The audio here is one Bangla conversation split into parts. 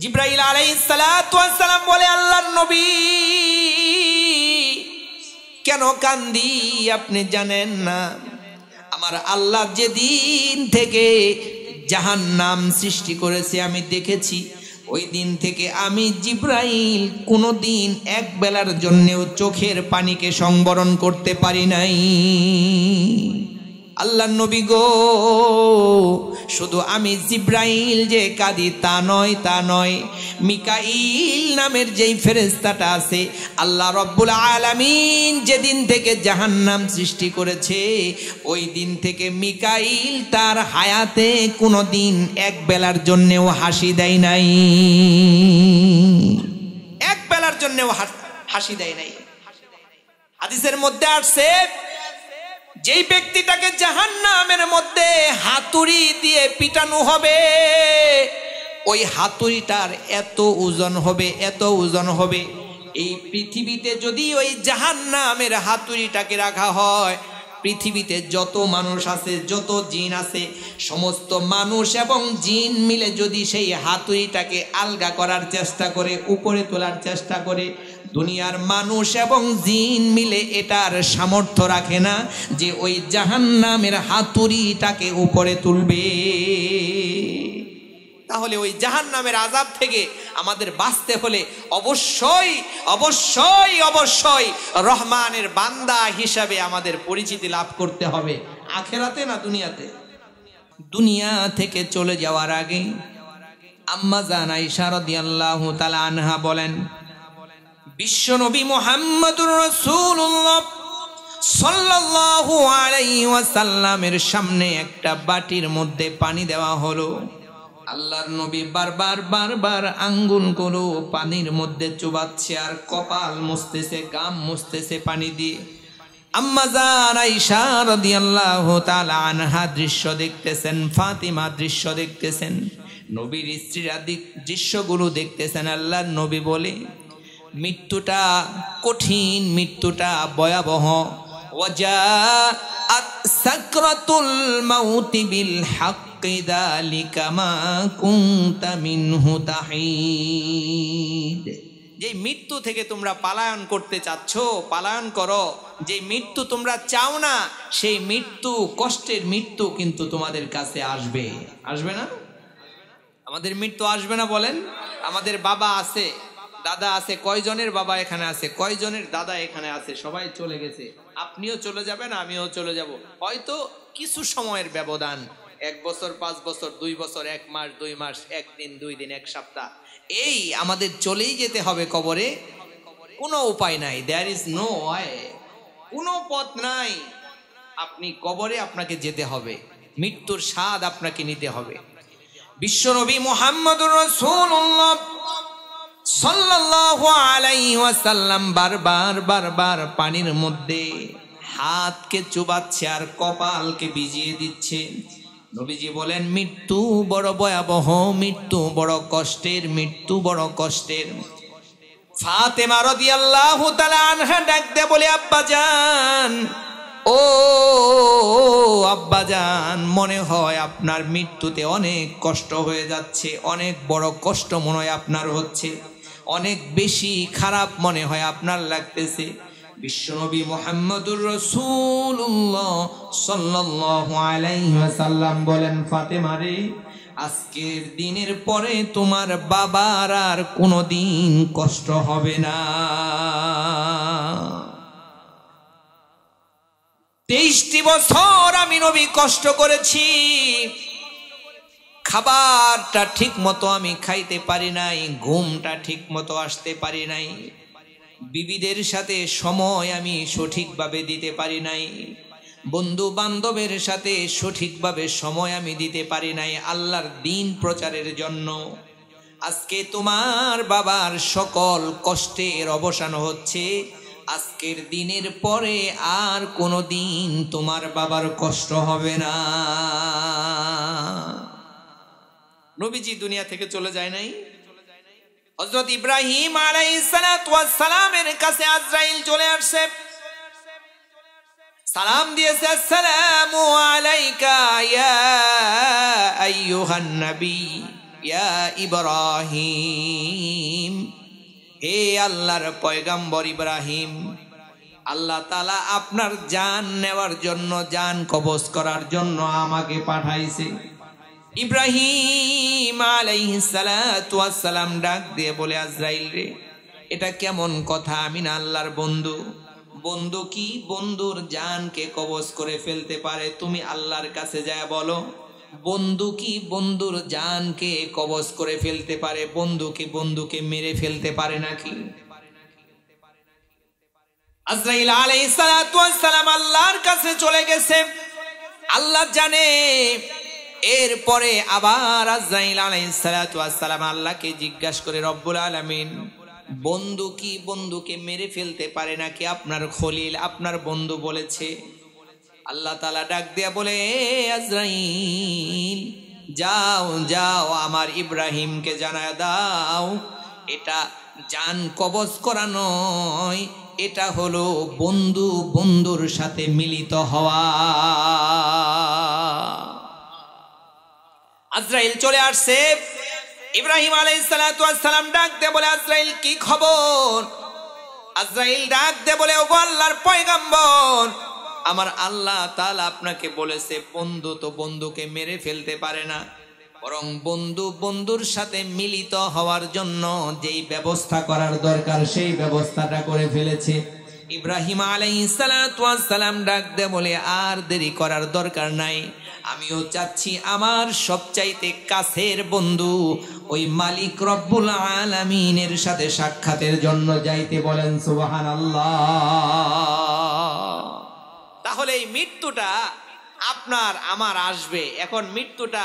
জিবরাইল আলাইহিস সালাতু ওয়াস সালাম বলে, আল্লাহর নবী কেন কান্দি আপনি জানেন না? আমার আল্লাহ যেদিন থেকে জাহান্নাম সৃষ্টি করেছে আমি দেখেছি, ওই দিন থেকে আমি জিবরাইল কোনোদিন এক বেলার জন্যেও চোখের পানিকে সংবরণ করতে পারি নাই। আল্লাহর নবী গো, শুধু আমি জিবরাইল যে কাঁদি তা নয়, তা নয়, মিকাইল নামের যেই ফেরেশতাটা আছে, আল্লাহ রব্বুল আলামিন যেদিন থেকে জাহান্নাম সৃষ্টি করেছে ওই দিন থেকে মিকাইল তার হায়াতে কোনোদিন এক বেলার জন্যেও হাসি দেয় নাই, এক বেলার জন্যেও হাসি দেয় নাই। হাদিসের মধ্যে আসছে, যেই ব্যক্তিটাকে জাহান্নামের মধ্যে হাতুড়ি দিয়ে পিটানো হবে, ওই হাতুড়িটার এত ওজন হবে, এত ওজন হবে, এই পৃথিবীতে যদি ওই জাহান্নামের হাতুড়িটাকে রাখা হয়, পৃথিবীতে যত মানুষ আছে, যত জিন আছে, সমস্ত মানুষ এবং জিন মিলে যদি সেই হাতুড়িটাকে আলগা করার চেষ্টা করে, উপরে তোলার চেষ্টা করে, দুনিয়ার মানুষ এবং জিন মিলে এটার সামর্থ্য রাখে না যে ওই জাহান্নামের হাতুড়িটাকে উপরে তুলবে। তাহলে ওই জাহান্নামের আযাব থেকে আমাদের বাঁচতে হলে অবশ্যই অবশ্যই অবশ্যই রহমানের বান্দা হিসাবে আমাদের পরিচিতি লাভ করতে হবে। আখিরাতে না দুনিয়াতে? দুনিয়া থেকে চলে যাওয়ার আগে আম্মা জান আয়েশা রাদিয়াল্লাহু তাআলা আনহা বলেন, বিশ্বনবী মুহাম্মদুর রাসূলুল্লাহ সাল্লাল্লাহু আলাইহি ওয়াসাল্লামের সামনে একটা বাটির মধ্যে পানি দেওয়া হলো। আল্লাহর নবী বারবার বারবার আঙ্গুলগুলো পানির মধ্যে চুবাচ্ছে আর কপাল মুছতেছে, গাম মুছতেছে পানি দিয়ে। আম্মা জান আয়েশা রাদিয়াল্লাহু তাআলা আনহা দৃশ্য দেখতেছেন, ফাতিমা দৃশ্য দেখতেছেন, নবীর স্ত্রীরা দৃশ্যগুলো দেখতেছেন। আল্লাহর নবী বলে, মৃত্যুটা কঠিন, মৃত্যুটা ভয়াবহ। ওয়াজাআত সাকরাতুল মাউতি বিল হাক্কি যালিকা মা কুনতা মিনহু তাহিদ। যে মৃত্যু থেকে তোমরা পলায়ন করতে চাচ্ছ, পলায়ন করো। যে মৃত্যু তোমরা চাও না, সেই মৃত্যু, কষ্টের মৃত্যু কিন্তু তোমাদের কাছে আসবে। আসবে না? আমাদের মৃত্যু আসবে না বলেন? আমাদের বাবা আছে, দাদা আছে, কয়জনের বাবা এখানে আছে, কয়জনের দাদা এখানে আছে, সবাই চলে গেছে। আপনিও চলে যাবেন, আমিও চলে যাব। হয়তো কিছু সময়ের ব্যবধান, 1 বছর, 5 বছর, 2 বছর, 1 মাস, 2 মাস, 1 দিন, 2 দিন, 1 সপ্তাহ, এই আমাদের চলেই যেতে হবে কবরে। কোনো উপায় নাই, দেয়ার ইজ নো ওয়ে, কোনো পথ নাই। আপনি কবরে, আপনাকে যেতে হবে, মৃত্যুর স্বাদ আপনাকে নিতে হবে। বিশ্বনবী মুহাম্মদুর রাসূলুল্লাহ সাল্লাল্লাহু আলাইহি ওয়াসাল্লাম বারবার বারবার পানির মধ্যে হাতকে চুবাচ্ছে আর কপালকে ভিজিয়ে দিচ্ছে। নবীজি বলেন, মৃত্যু বড় ভয়াবহ, মৃত্যু বড় কষ্টের, মৃত্যু বড় কষ্টের। ফাতেমা রাদিয়াল্লাহু তাআলা আনহা ডাক দিয়ে বলে, আব্বাজান, ও আব্বাজান, মনে হয় আপনার মৃত্যুতে অনেক কষ্ট হয়ে যাচ্ছে, অনেক বড় কষ্ট মনে হয় আপনার হচ্ছে, অনেক বেশি খারাপ মনে হয় আপনার লাগতেছে। বিশ্বনবী মুহাম্মদুর রাসূলুল্লাহ সাল্লাল্লাহু আলাইহি ওয়াসাল্লাম বলেন, ফাতেমা রে, আজকের দিনের পরে তোমার বাবার আর কোনোদিন কষ্ট হবে না। 23টি বছর আমি নবী কষ্ট করেছি, খাবারটা ঠিক মতো আমি খাইতে পারি নাই, ঘুমটা ঠিক মতো আসতে পারি নাই, বিবিদের সাথে সময় আমি সঠিকভাবে দিতে পারি নাই, বন্ধু বান্ধবের সাথে সঠিকভাবে সময় আমি দিতে পারি নাই আল্লাহর দ্বীন প্রচারের জন্য। আজকে তোমার বাবার সকল কষ্টের অবসান হচ্ছে। আজকের দিনের পরে আর কোনো দিন তোমার বাবার কষ্ট হবে না। নবীজি দুনিয়া থেকে চলে যায় নাই। হযরত ইব্রাহিম আলাইহিস সালাতু ওয়াস সালামের কাছে আজরাইল চলে আসছে, সালাম দিয়েছে, আসসালামু আলাইকা ইয়া আইয়ুহান নবী ইয়া ইব্রাহিম, হে আল্লাহর পয়গম্বর ইব্রাহিম, আল্লাহ তাআলা আপনার জান নেওয়ার জন্য, জান কবজ করার জন্য আমাকে পাঠাইছে। ইব্রাহিম আলাইহিস সালাতু ওয়াস সালাম ডাক দিয়ে বলে, আজরাইল রে, এটা কেমন কথা? আমি না আল্লাহর বন্ধু। বন্ধু কি বন্ধুর জানকে কবজ করে ফেলতে পারে? তুমি আল্লাহর কাছে যায় বলো, বন্ধু কি বন্ধুর জানকে কবজ করে ফেলতে পারে? বন্ধু কি বন্ধুকে মেরে ফেলতে পারে নাকি? আজরাইল আলাইহিস সালাতু ওয়াস সালাম আল্লাহর কাছে চলে গেছে, আল্লাহ জানে। এরপরে আবার আজরাইল আলাইহিস সালাতু ওয়াস সালাম আল্লাহকে জিজ্ঞাসা করে, রব্বুল আলামিন, বন্ধু কি বন্ধুকে মেরে ফেলতে পারে নাকি? আপনার খলিল, আপনার বন্ধু বলেছে। আল্লাহ তাআলা ডাক দিয়া বলে, আজরাইল, যাও যাও, আমার ইব্রাহিমকে জানায় দাও, এটা জান কবজ করা নয়, এটা হলো বন্ধু বন্ধুর সাথে মিলিত হওয়া। আজরাইল চলে আসছে। ইব্রাহিম আলাইহিস সালাতু ওয়াস সালাম ডাক দে বলে, আজরাইল কি খবর? আজরাইল ডাক দে বলে, ওগো আল্লাহর পয়গম্বর, আমার আল্লাহ তাআলা আপনাকে বলেছে, বন্ধু তো বন্ধুকে মেরে ফেলতে পারে না, বরং বন্ধু বন্ধুর সাথে মিলিত হওয়ার জন্য যেই ব্যবস্থা করার দরকার সেই ব্যবস্থাটা করে ফেলেছে। ইব্রাহিম আলাইহিস সালাতু ওয়াস সালাম ডাক দে বলে, আর দেরি করার দরকার নাই, আমিও চাচ্ছি আমার সবচাইতে কাছের বন্ধু ওই মালিক রব্বুল আলামিনের সাথে সাক্ষাতের জন্য যাইতে। বলেন সুবহানাল্লাহ। তাহলে এই মৃত্যুটা আপনার আমার আসবে। এখন মৃত্যুটা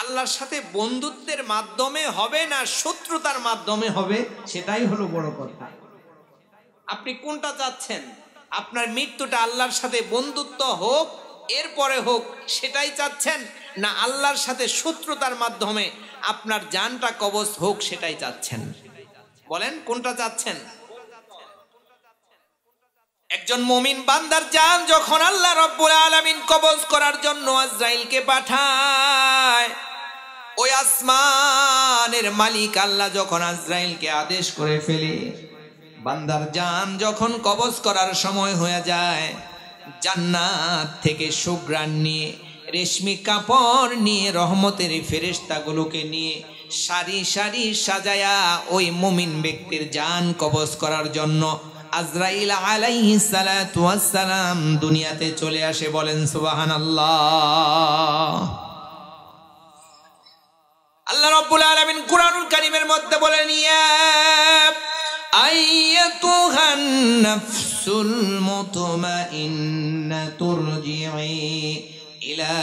আল্লাহর সাথে বন্ধুত্বের মাধ্যমে হবে না শত্রুতার মাধ্যমে হবে, সেটাই হলো বড় কথা। আপনি কোনটা চাচ্ছেন? আপনার মৃত্যুটা আল্লাহর সাথে বন্ধুত্ব হোক, এরপরে হোক, সেটাই চাচ্ছেন, না আল্লাহর সাথে শত্রুতার মাধ্যমে আপনার জানটা কবজ হোক সেটাই চাচ্ছেন? বলেন কোনটা চাচ্ছেন? একজন মুমিন বান্দার জান যখন আল্লাহ রব্বুল আলামিন কবজ করার জন্য আজরাইলকে পাঠায়, ওই আসমানের মালিক আল্লাহ যখন আজরাইলকে আদেশ করে ফেলে, বান্দার জান যখন কবজ করার সময় হয়ে যায়, জান্নাত থেকে সুঘ্রাণ নিয়ে, রেশমি কাপড় নিয়ে, রহমতের ফেরেশতাগুলোকে নিয়ে সারি সারি সাজায়া ওই মুমিন ব্যক্তির জান কবজ করার জন্য আজরাইল আলাইহিস সালাতু ওয়াস সালাম দুনিয়াতে চলে আসে। বলেন সুবহানাল্লাহ। আল্লাহ রাব্বুল আলামিন কুরআনুল কারীমের মধ্যে বলেন, ইয়া আইয়াতুহান নাফসুল মুতমাইন্না তুরজিই ইলা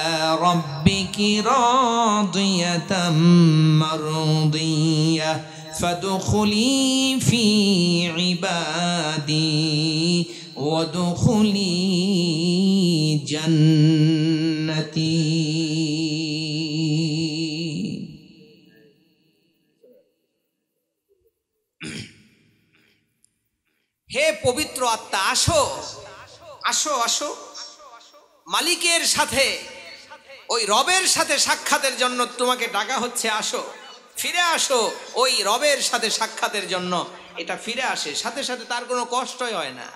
রাব্বিকি রাদিয়াতাম মারদিয়া ফাদখুলি ফি ইবাদি ওয়াদখুলি জান্নাতি। হে পবিত্র আত্মা, আসো আসো আসো, মালিকের সাথে, ওই রবের সাথে সাক্ষাতের জন্য তোমাকে ডাকা হচ্ছে। আসো, ফিরে আসো ওই রবের সাথে সাক্ষাতের জন্য। এটা ফিরে আসে, সাথে সাথে তার কোনো কষ্টই হয় না।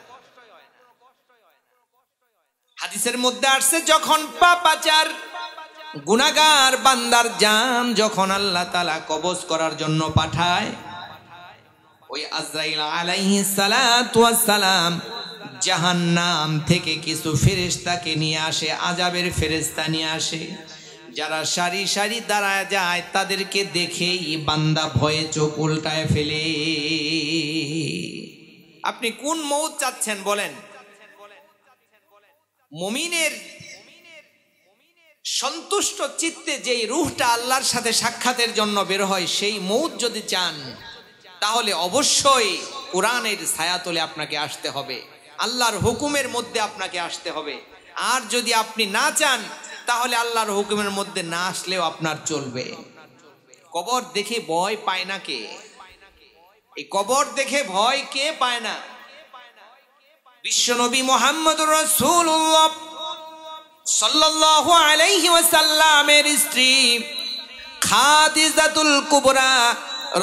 হাদিসের মধ্যে আসছে, যখন পাপাচার গুনাহগার বান্দার জান যখন আল্লাহ তাআলা কবজ করার জন্য পাঠায়, ওই আজরাইল আলাইহিস সালাতু ওয়াস সালাম জাহান্নাম থেকে কিছু ফেরেশতাকে নিয়ে আসে, আযাবের ফেরেশতা নিয়ে আসে। যারা সারি সারি দাঁড়ায় যায় তাদেরকে দেখেই বান্দা ভয়ে চোখ উল্টায় ফেলে। আপনি কোন মউত চাচ্ছেন বলেন? মুমিনের সন্তুষ্ট চিত্তে যেই রূহটা আল্লাহর সাথে সাক্ষাতের জন্য বের হয়, সেই মউত যদি চান তাহলে অবশ্যই কোরআনের ছায়াতলে আপনাকে আসতে হবে, আল্লাহর হুকুমের মধ্যে আপনাকে আসতে হবে। আর যদি আপনি না চান তাহলে আল্লাহর হুকুমের মধ্যে না আসলেও আপনার চলবে। কবর দেখে ভয় পায় না কে? এই কবর দেখে ভয় কে পায় না? বিশ্বনবী মুহাম্মদুর রাসূলুল্লাহ সাল্লাল্লাহু আলাইহি ওয়াসাল্লামের স্ত্রী খাদিজাতুল কুবরা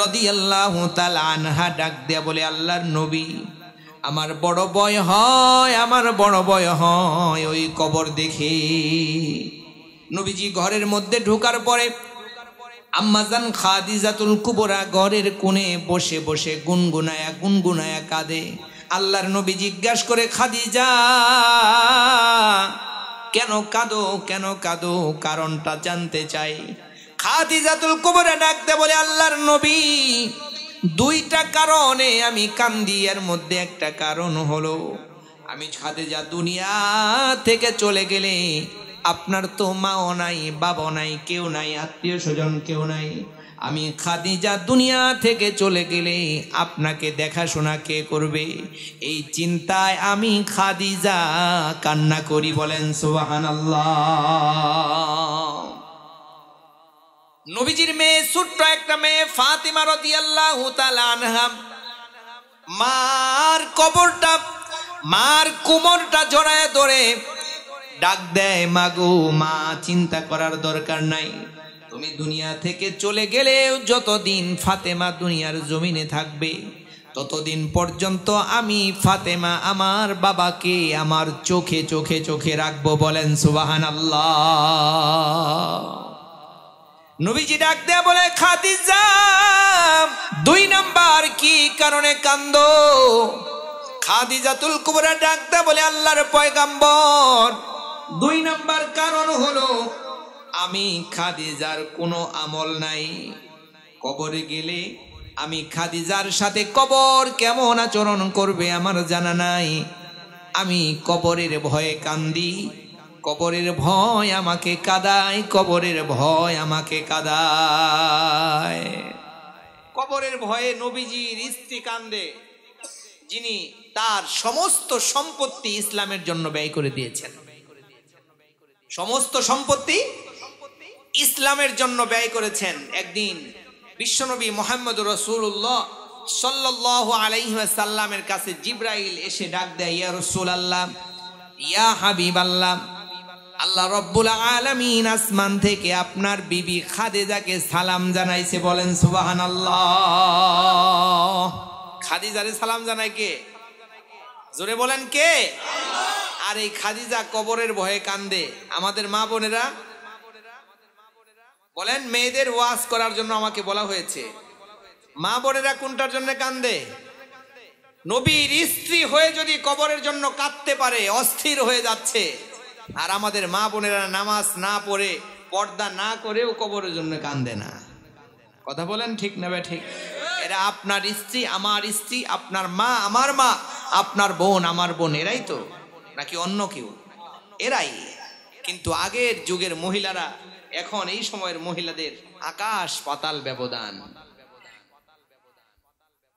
রাদিয়াল্লাহু তাআলা আনহা ডাক দিয়া বলে, আল্লাহর নবী, আমার বড় ভয় হয়, আমার বড় ভয় হয় ওই কবর দেখে। নবীজি ঘরের মধ্যে ঢোকার পরে আম্মাজান খাদিজাতুল কুবরা ঘরের কোণে বসে বসে গুনগুনায়া কাঁদে। আল্লাহর নবী জিজ্ঞাসা করে, খাদিজা কেন কাঁদো, কেন কাঁদো, কারণটা জানতে চাই। খাদিজাতুল কুবরা ডাকতে বলে, আল্লাহর নবী, দুইটা কারণে আমি কান্দি। এর মধ্যে একটা কারণ হলো, আমি খাদিজা দুনিয়া থেকে চলে গেলে আপনার তো মাও নাই, বাবা নাই, কেউ নাই, আত্মীয় স্বজন কেউ নাই। আমি খাদিজা দুনিয়া থেকে চলে গেলে আপনাকে দেখাশোনা কে করবে? এই চিন্তায় আমি খাদিজা কান্না করি। বলেন সুবহানাল্লাহ। নবীজির মেয়ে, ছোট্ট একটা মেয়ে ফাতিমা রাদিয়াল্লাহু তাআলা আনহা, মার কবরটা, মার কোমরটা জড়ায় ধরে ডাক দেয়, মাগো মা, চিন্তা করার দরকার নাই। তুমি দুনিয়া থেকে চলে গেলেও যতদিন ফাতেমা দুনিয়ার জমিনে থাকবে ততদিন পর্যন্ত আমি ফাতেমা আমার বাবাকে আমার চোখে চোখে চোখে রাখবো। বলেন সুবহানাল্লাহ। নবীজি ডাক দেয়া বলে, খাদিজা, দুই নাম্বার কি কারণে কান্দো? খাদিজাতুল কুবরা ডাক দেয়া বলে, আল্লাহর পয়গম্বর, দুই নাম্বার কারণ হলো আমি খাদিজার কোনো আমল নাই। কবরে গেলে আমি খাদিজার সাথে কবর কেমন আচরণ করবে আমার জানা নাই। আমি কবরের ভয়ে কান্দি, কবরের ভয় আমাকে কাঁদায়, কবরের ভয় আমাকে কাঁদায়। কবরের ভয়ে নবীজির স্ত্রী কান্দে, যিনি তার সমস্ত সম্পত্তি ইসলামের জন্য ব্যয় করে দিয়েছেন। সমস্ত সম্পত্তি ইসলামের জন্য ব্যয় করেছেন। একদিন বিশ্বনবী মুহাম্মদুর রাসূলুল্লাহ সাল্লাল্লাহু আলাইহি ওয়াসাল্লামের কাছে জিবরাইল এসে ডাক দেয়, ইয়া রাসূলুল্লাহ, ইয়া হাবিবাল্লাহ, আল্লাহ রাব্বুল আলামিন আসমান থেকে আপনার বিবি খাদিজাকে সালাম জানাইছে। বলেন সুবহানাল্লাহ। খাদিজারে সালাম জানায় কে? জোরে বলেন কে? আর এই খাদিজা কবরের ভয়ে কান্দে। আমাদের মা বোনেরা বলেন, মেয়েদের ওয়াজ করার জন্য আমাকে বলা হয়েছে। মা বোনেরা কোনটার জন্য কান্দে? নবীর স্ত্রী হয়ে যদি কবরের জন্য কাঁদতে পারে, অস্থির হয়ে যাচ্ছে, আর আমাদের মা বোনেরা নামাজ না পড়ে, পর্দা না করেও কবরের জন্য কান্দে না। কথা বলেন ঠিক না ঠিক? এরা আপনার স্ত্রী, আমার স্ত্রী, আপনার মা, আমার মা, আপনার বোন, আমার বোন, এরাই তো, নাকি অন্য কেউ? এরাই। কিন্তু আগের যুগের মহিলারা, এখন এই সময়ের মহিলাদের আকাশ পাতাল ব্যবধান।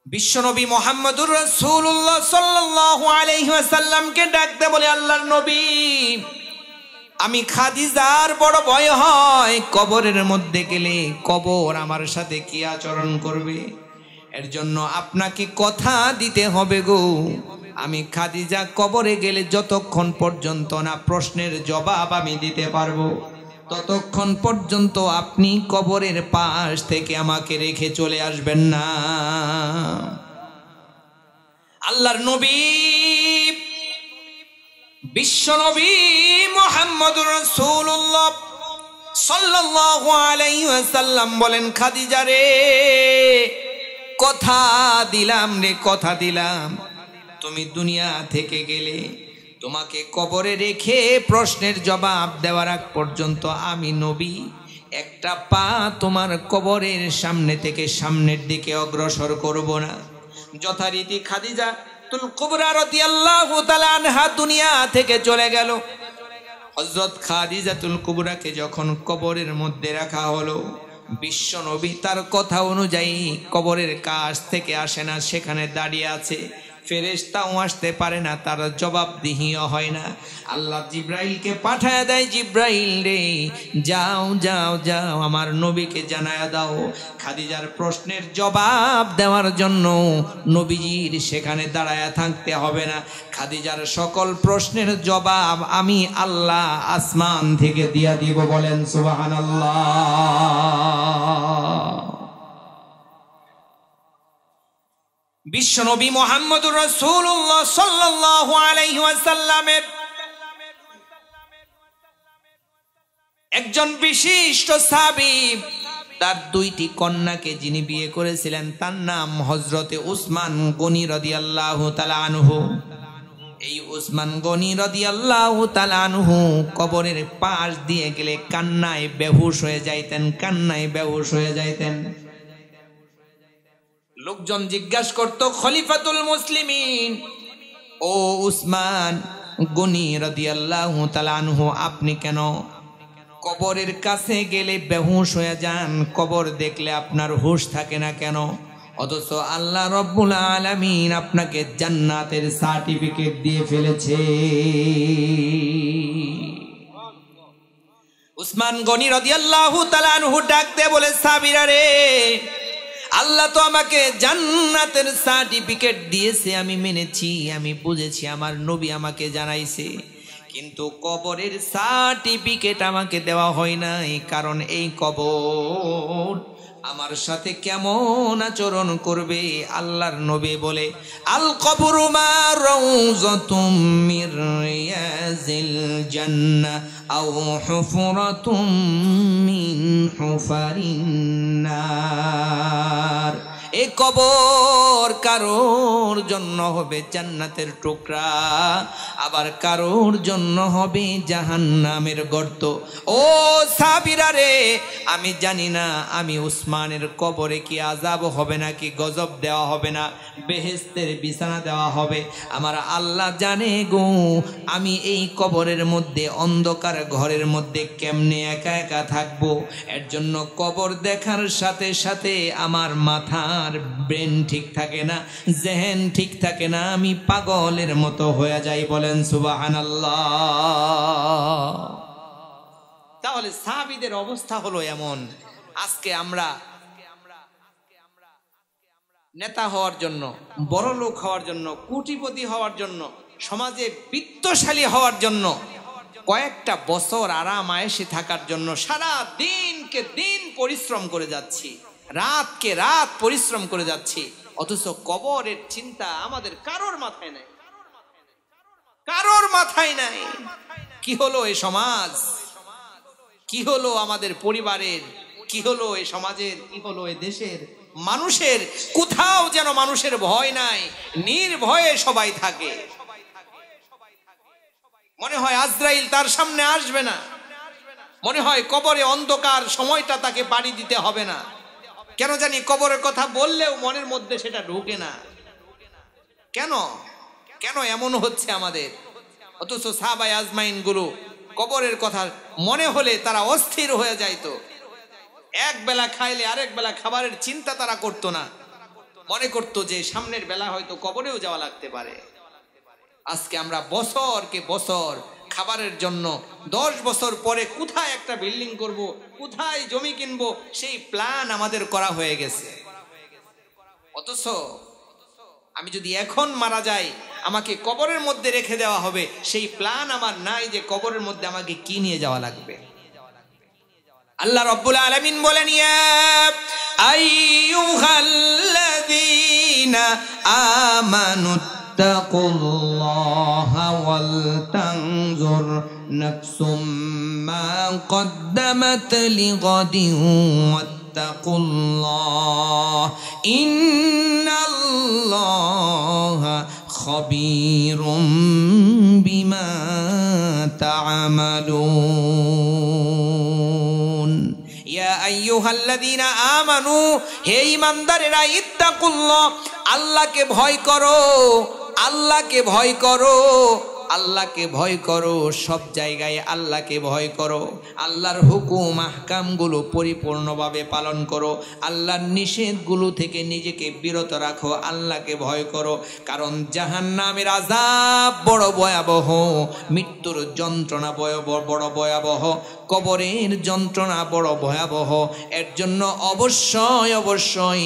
বিশ্বনবী মুহাম্মদুর রাসূলুল্লাহ সাল্লাল্লাহু আলাইহি ওয়াসাল্লামকে ডাকতে বলে, আল্লাহর নবী, আমি খাদিজার বড় ভয় হয়, কবরের মধ্যে গেলে কবর আমার সাথে কি আচরণ করবে। এর জন্য আপনাকে কথা দিতে হবে গো। আমি খাদিজা কবরে গেলে যতক্ষণ পর্যন্ত না প্রশ্নের জবাব আমি দিতে পারবো, ততক্ষণ পর্যন্ত আপনি কবরের পাশ থেকে আমাকে রেখে চলে আসবেন না। আল্লাহর নবী বিশ্বনবী মুহাম্মদুর রাসূলুল্লাহ সাল্লাল্লাহু আলাইহি ওয়াসাল্লাম বলেন, খাদিজা রে, কথা দিলাম রে, কথা দিলাম, তুমি দুনিয়া থেকে গেলে তোমাকে কবরে রেখে প্রশ্নের জবাব দেওয়ার আগ পর্যন্ত আমি নবী একটা পা তোমার কবরের সামনে থেকে সামনের দিকে অগ্রসর করব না। যথারীতি খাদিজা তুল কুবরা রাদিয়াল্লাহু তাআলা আনহা দুনিয়া থেকে চলে গেল। হযরত খাদিজাতুল কুবরাকে যখন কবরের মধ্যে রাখা হলো, বিশ্ব নবী তার কথা অনুযায়ী কবরের কাছ থেকে আসে না, সেখানে দাঁড়িয়ে আছে। ফেরেশতাও আসতে পারে না, তার জবাবদিহিও হয় না। আল্লাহ জিব্রাইলকে পাঠায় দেয়, জিব্রাইল রে যাও যাও যাও আমার নবীকে জানায়া দাও। খাদিজার প্রশ্নের জবাব দেওয়ার জন্য নবীজির সেখানে দাঁড়ায়া থাকতে হবে না। খাদিজার সকল প্রশ্নের জবাব আমি আল্লাহ আসমান থেকে দিয়া দিব। বলেন সুবহানাল্লাহ। বিশ্বনবী মুহাম্মদুর রাসূলুল্লাহ সাল্লাল্লাহু আলাইহি ওয়াসাল্লামের একজন বিশিষ্ট সাহাবী, তার দুইটি কন্যাকে যিনি বিয়ে করেছিলেন তার নাম হযরতে উসমান গনি রাদিয়াল্লাহু তাআলা আনহু। এই উসমান গনি রাদিয়াল্লাহু তাআলা আনহু কবরের পাশ দিয়ে গেলে কান্নায় বেহুশ হয়ে যাইতেন, কান্নায় বেহুশ হয়ে যাইতেন। লোকজন জিজ্ঞাসা করত, খলিফাতুল মুসলিমিন ও উসমান গনি রাদিয়াল্লাহু তাআলা আনহু, আপনি কেন কবরের কাছে গেলে বেহুশ হয়ে যান? কবর দেখলে আপনার হুঁশ থাকে না কেন? অথচ আল্লাহ রব্বুল আলামিন আপনাকে জান্নাতের সার্টিফিকেট দিয়ে ফেলেছে। উসমান গনি রাদিয়াল্লাহু তাআলা আনহু ডাক দিয়ে বলে, সাহাবীরা রে, আল্লাহ তো আমাকে জান্নাতের সার্টিফিকেট দিয়েছে, আমি মেনেছি, আমি বুঝেছি, আমার নবী আমাকে জানাইছে, কিন্তু কবরের সার্টিফিকেট আমাকে দেওয়া হয় নাই। কারণ এই কবর আমার সাথে কেমন আচরণ করবে। আল্লাহর নবী বলে, আল কবরু মা রাউযাতুম মির রিয়াজিল জান্নাহ আও হুফরাতুম মিন হুফারিন নার। এই কবর কারোর জন্য হবে জান্নাতের টুকরা, আবার কারোর জন্য হবে জাহান্নামের গর্ত। ও সাহাবীরা রে, আমি জানি না আমি উসমানের কবরে কি আযাব হবে নাকি গজব দেওয়া হবে না বেহেশতের বিছানা দেওয়া হবে, আমার আল্লাহ জানে গো। আমি এই কবরের মধ্যে অন্ধকার ঘরের মধ্যে কেমনে একা একা থাকবো। এর জন্য কবর দেখার সাথে সাথে আমার মাথার ব্রেন ঠিক থাকে না, জেহেন ঠিক থাকে না, আমি পাগলের মতো হয়ে যাই। বলেন সুবহানাল্লাহ। তাহলে সাহাবীদের অবস্থা হলো এমন। আজকে আমরা নেতা হওয়ার জন্য, বড় লোক হওয়ার জন্য, কোটিপতি হওয়ার জন্য, সমাজে বিত্তশালী হওয়ার জন্য, কয়েকটা বছর আরাম আয়েশে থাকার জন্য সারা দিনকে দিন পরিশ্রম করে যাচ্ছি, রাতকে রাত পরিশ্রম করে যাচ্ছি, অথচ কবরের চিন্তা আমাদের কারোর মাথায় নাই, কারোর মাথায় নাই। কি হলো এই সমাজ, কি হলো আমাদের পরিবারের, কি হলো এই সমাজের, কি হলো এই দেশের মানুষের? কোথাও যেন মানুষের ভয় নাই, নির্ভয়ে সবাই থাকে। মনে হয় আজরাইল তার সামনে আসবে না, মনে হয় কবরে অন্ধকার সময়টা তাকে পাড়ি দিতে হবে না। কেন জানি কবরের কথা বললেও মনের মধ্যে সেটা ঢোকে না। কেন কেন এমন হচ্ছে আমাদের? অথচ সাহাবায়ে আজমাইন গুলো কবরের কথা মনে হলে তারা অস্থির হয়ে যাইতো। এক বেলা খাইলে আরেক বেলা খাবারের চিন্তা তারা করতো না, মনে করতো যে সামনের বেলা হয়তো কবরেও যাওয়া লাগতে পারে। আজকে আমরা বছরকে বছর খাবারের জন্য 10 বছর পরে কোথায় একটা বিল্ডিং করব, কোথায় জমি কিনবো, সেই প্ল্যান আমাদের করা হয়ে গেছে। অথচ আমি যদি এখন মারা যাই, আমাকে কবরের মধ্যে রেখে দেওয়া হবে, সেই প্ল্যান আমার নাই যে কবরের মধ্যে আমাকে কি নিয়ে যাওয়া লাগবে। আল্লাহ রাব্বুল আলামিন বলেন, ইয়া আইয়ুহাল্লাযীনা আমানু তাকুল্লাহা ওয়াল তানজুর নাফসুম মা কদ্দামাত লিগাদিন ওয়াত্তাকুল্লাহ ইন্নাল্লাহা খাবীরুম বিমা তা'মালুন। ইয়া আইয়ুহাল্লাযীনা আমানু, হে ঈমানদারেরা, ইত্তাকুল্লাহ, আল্লাহকে ভয় করো, আল্লাহকে ভয় করো, আল্লাহকে ভয় করো, সব জায়গায় আল্লাহকে ভয় করো, আল্লাহর হুকুম আহকামগুলো পরিপূর্ণভাবে পালন করো, আল্লাহর নিষেধগুলো থেকে নিজেকে বিরত রাখো, আল্লাহকে ভয় করো। কারণ জাহান্নামের আযাব বড় ভয়াবহ, মৃত্যুর যন্ত্রণা বড় ভয়াবহ, কবরের যন্ত্রণা বড় ভয়াবহ। এর জন্য অবশ্যই অবশ্যই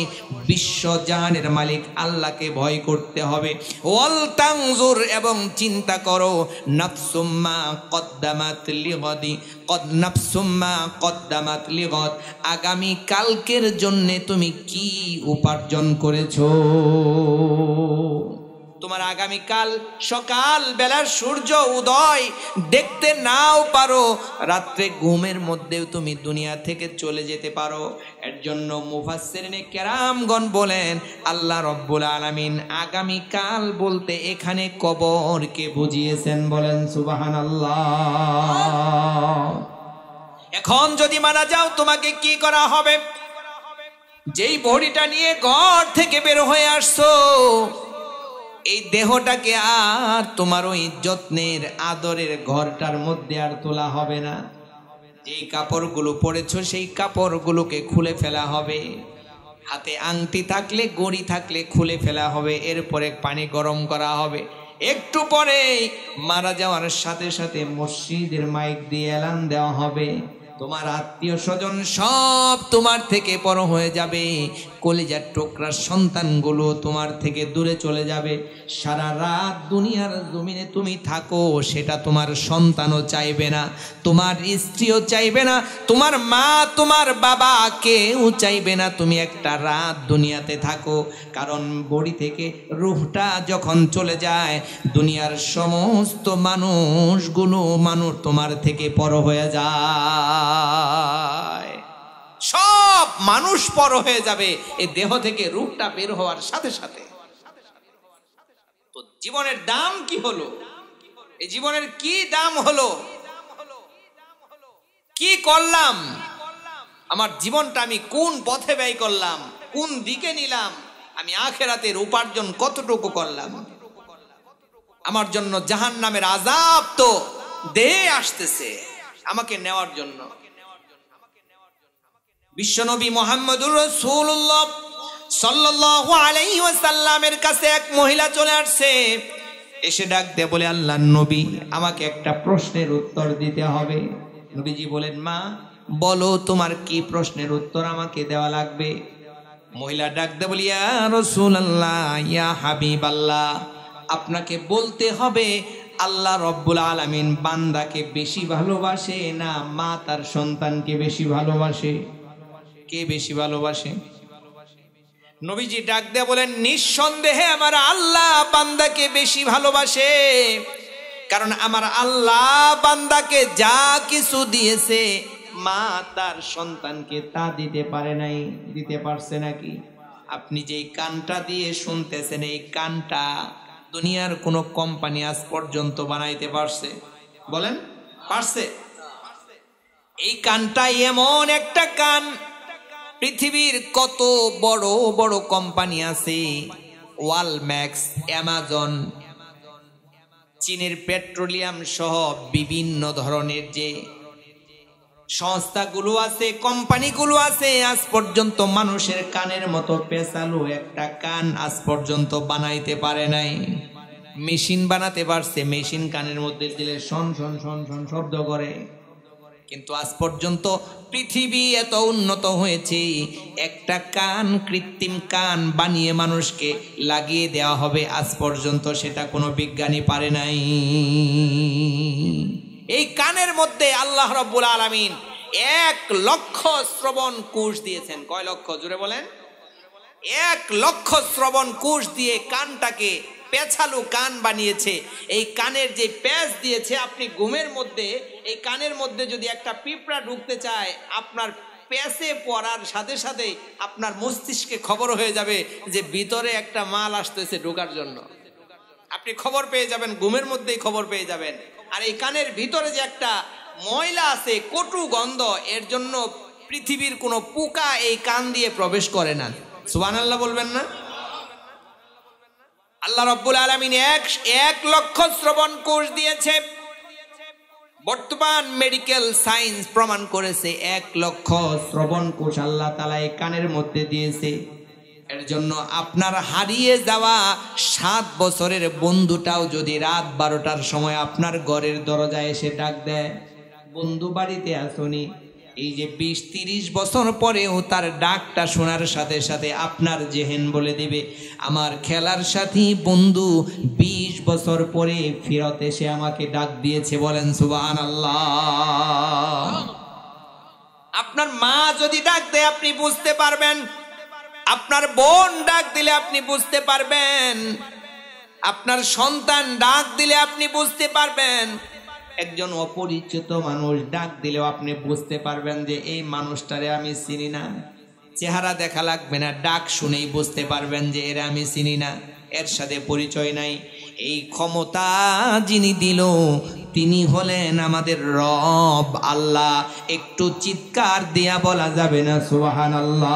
বিশ্বজাহানের মালিক আল্লাহকে ভয় করতে হবে। ওয়াল তানজুর, এবং চিন্তা করো, নাফসুম্মা কদ্দামাত লিগাদি, নাফসুম্মা কদ্দামাত লিগাদ, আগামী কালকের জন্য তুমি কি উপার্জন করেছো। তোমার আগামীকাল সকাল বেলার সূর্য উদয় দেখতে নাও পারো, রাত্রে ঘুমের মধ্যেও তুমি দুনিয়া থেকে চলে যেতে পারো। এর জন্য মুফাসসিরিনে কেরামগণ বলেন, আল্লাহ রব্বুল আলামিন আগামীকাল বলতে এখানে কবরকে বুঝিয়েছেন। বলেন সুবহানাল্লাহ। এখন যদি মারা যাও তোমাকে কি করা হবে? যেই বডিটা নিয়ে ঘর থেকে বের হয়ে আসছো, এই দেহটাকে আর তোমার ওই যত্নের আদরের ঘরটার মধ্যে আর তোলা হবে না। যেই কাপড়গুলো পরেছো সেই কাপড়গুলোকে খুলে ফেলা হবে, হাতে আংটি থাকলে ঘড়ি থাকলে খুলে ফেলা হবে, এরপরে পানি গরম করা হবে। একটু পরে মারা যাওয়ার সাথে সাথে মসজিদের মাইক দিয়ে এলান দেওয়া হবে, তোমার আত্মীয় স্বজন সব তোমার থেকে পর হয়ে যাবে, কলিজার টুকরার সন্তানগুলো তোমার থেকে দূরে চলে যাবে। সারা রাত দুনিয়ার জমিনে তুমি থাকো, সেটা তোমার সন্তানও চাইবে না, তোমার স্ত্রীও চাইবে না, তোমার মা তোমার বাবা কেউ চাইবে না তুমি একটা রাত দুনিয়াতে থাকো। কারণ বডি থেকে রূহটা যখন চলে যায়, দুনিয়ার সমস্ত মানুষগুলো তোমার থেকে পর হয়ে যায়, সব মানুষ পর হয়ে যাবে এই দেহ থেকে রূহটা বের হওয়ার সাথে সাথে। তো জীবনের দাম কি হলো? এই জীবনের কি দাম হলো? কি করলাম? আমার জীবনটা আমি কোন পথে ব্যয় করলাম, কোন দিকে নিলাম, আমি আখিরাতের উপার্জন কতটুকু করলাম? আমার জন্য জাহান্নামের আযাব তো দেহে আসতেছে আমাকে নেওয়ার জন্য। বিশ্বনবী মুহাম্মদুর রাসূলুল্লাহ সাল্লাল্লাহু আলাইহি ওয়াসাল্লামের কাছে এক মহিলা চলে আসছে, এসে ডাক দিয়ে বলে, আল্লাহর নবী, আমাকে একটা প্রশ্নের উত্তর দিতে হবে। নবীজি বলেন, মা বলো তোমার কি প্রশ্নের উত্তর আমাকে দেওয়া লাগবে? মহিলা ডাক দিয়ে বলি, ইয়া রাসূলুল্লাহ, ইয়া হাবিবাল্লাহ, আপনাকে বলতে হবে আল্লাহ রব্বুল আলামিন বান্দাকে বেশি ভালোবাসে না মা তার সন্তানকে বেশি ভালোবাসে? কে বেশি ভালোবাসে? নবীজি ডাক দিয়ে বলেন, নিঃসন্দেহে আমার আল্লাহ বান্দাকে বেশি ভালোবাসে। কারণ আমার আল্লাহ বান্দাকে যা কিছু দিয়েছে মা তার সন্তানকে তা দিতে পারে নাই। দিতে পারছে নাকি? আপনি যেই কানটা দিয়ে শুনতেছেন, এই কানটা দুনিয়ার কোনো কোম্পানি আজ পর্যন্ত বানাইতে পারছে? বলেন, পারছে? এই কানটা এমন একটা কান, পৃথিবীর কত বড় বড় কোম্পানি আছে, ওয়ালম্যাক্স, অ্যামাজন, চীনের পেট্রোলিয়াম সহ বিভিন্ন ধরনের যে সংস্থাগুলো আছে, কোম্পানিগুলো আছে, আজ পর্যন্ত মানুষের কানের মতো পেঁচালো একটা কান আজ পর্যন্ত বানাইতে পারে নাই। মেশিন বানাতে পারছে, মেশিন কানের মধ্যে দিলে শন শন শন শন শব্দ করে। কিন্তু আজ পর্যন্ত পৃথিবী এত উন্নত হয়েছে, একটা কান, কৃত্রিম কান বানিয়ে মানুষকে লাগিয়ে দেওয়া হবে, আজ পর্যন্ত সেটা কোনো বিজ্ঞানী পারে নাই। এই কানের মধ্যে আল্লাহ রাব্বুল আলামিন 1 লক্ষ শ্রবণ কোষ দিয়েছেন। কয় লক্ষ? জোরে বলেন। 1 লক্ষ শ্রবণ কোষ দিয়ে কানটাকে পেছালু কান বানিয়েছে। এই কানের যে প্যাচ দিয়েছে, আপনি ঘুমের মধ্যে এই কানের মধ্যে যদি একটা পিঁপড়া ঢুকতে চায়, আপনার প্যাচে পড়ার সাথে সাথে আপনার মস্তিষ্কে খবর হয়ে যাবে যে ভিতরে একটা মাল আসতেছে ঢোকার জন্য। আপনি খবর পেয়ে যাবেন, ঘুমের মধ্যেই খবর পেয়ে যাবেন। আর এই কানের ভিতরে যে একটা ময়লা আছে, কটু গন্ধ, এর জন্য পৃথিবীর কোনো পোকা এই কান দিয়ে প্রবেশ করে না। সুবহানাল্লাহ বলবেন না? আল্লাহ রাব্বুল আলামিন 1 লক্ষ শ্রবণ কোষ দিয়েছে। বর্তমান মেডিকেল সায়েন্স প্রমাণ করেছে 1 লক্ষ শ্রবণ কোষ আল্লাহ তাআলা এই কানের মধ্যে দিয়েছে। এর জন্য আপনার হারিয়ে যাওয়া 7 বছরের বন্ধুটাও যদি রাত 12টার সময় আপনার ঘরের দরজায় এসে ডাক দেয়, বন্ধু বাড়িতে আসুনি, এই যে 20-30 বছর পরেও তার ডাকটা শোনার সাথে সাথে আপনার জেহেন বলে দিবে, আমার খেলার সাথী বন্ধু 20 বছর পরে ফেরত এসে আমাকে ডাক দিয়েছে। বলেন সুবহানাল্লাহ। আপনার মা যদি ডাক দেয় আপনি বুঝতে পারবেন, আপনার বোন ডাক দিলে আপনি বুঝতে পারবেন, আপনার সন্তান ডাক দিলে আপনি বুঝতে পারবেন, একজন অপরিচিত মানুষ ডাক দিলেও আপনি বুঝতে পারবেন যে এই মানুষটারে আমি চিনি না। চেহারা দেখা লাগবে না, ডাক শুনেই বুঝতে পারবেন যে এরা আমি চিনি না, এর সাথে পরিচয় নাই। এই ক্ষমতা যিনি দিল তিনি হলেন আমাদের রব আল্লাহ। একটু চিৎকার দিয়া বলা যাবে না সুবহানাল্লাহ?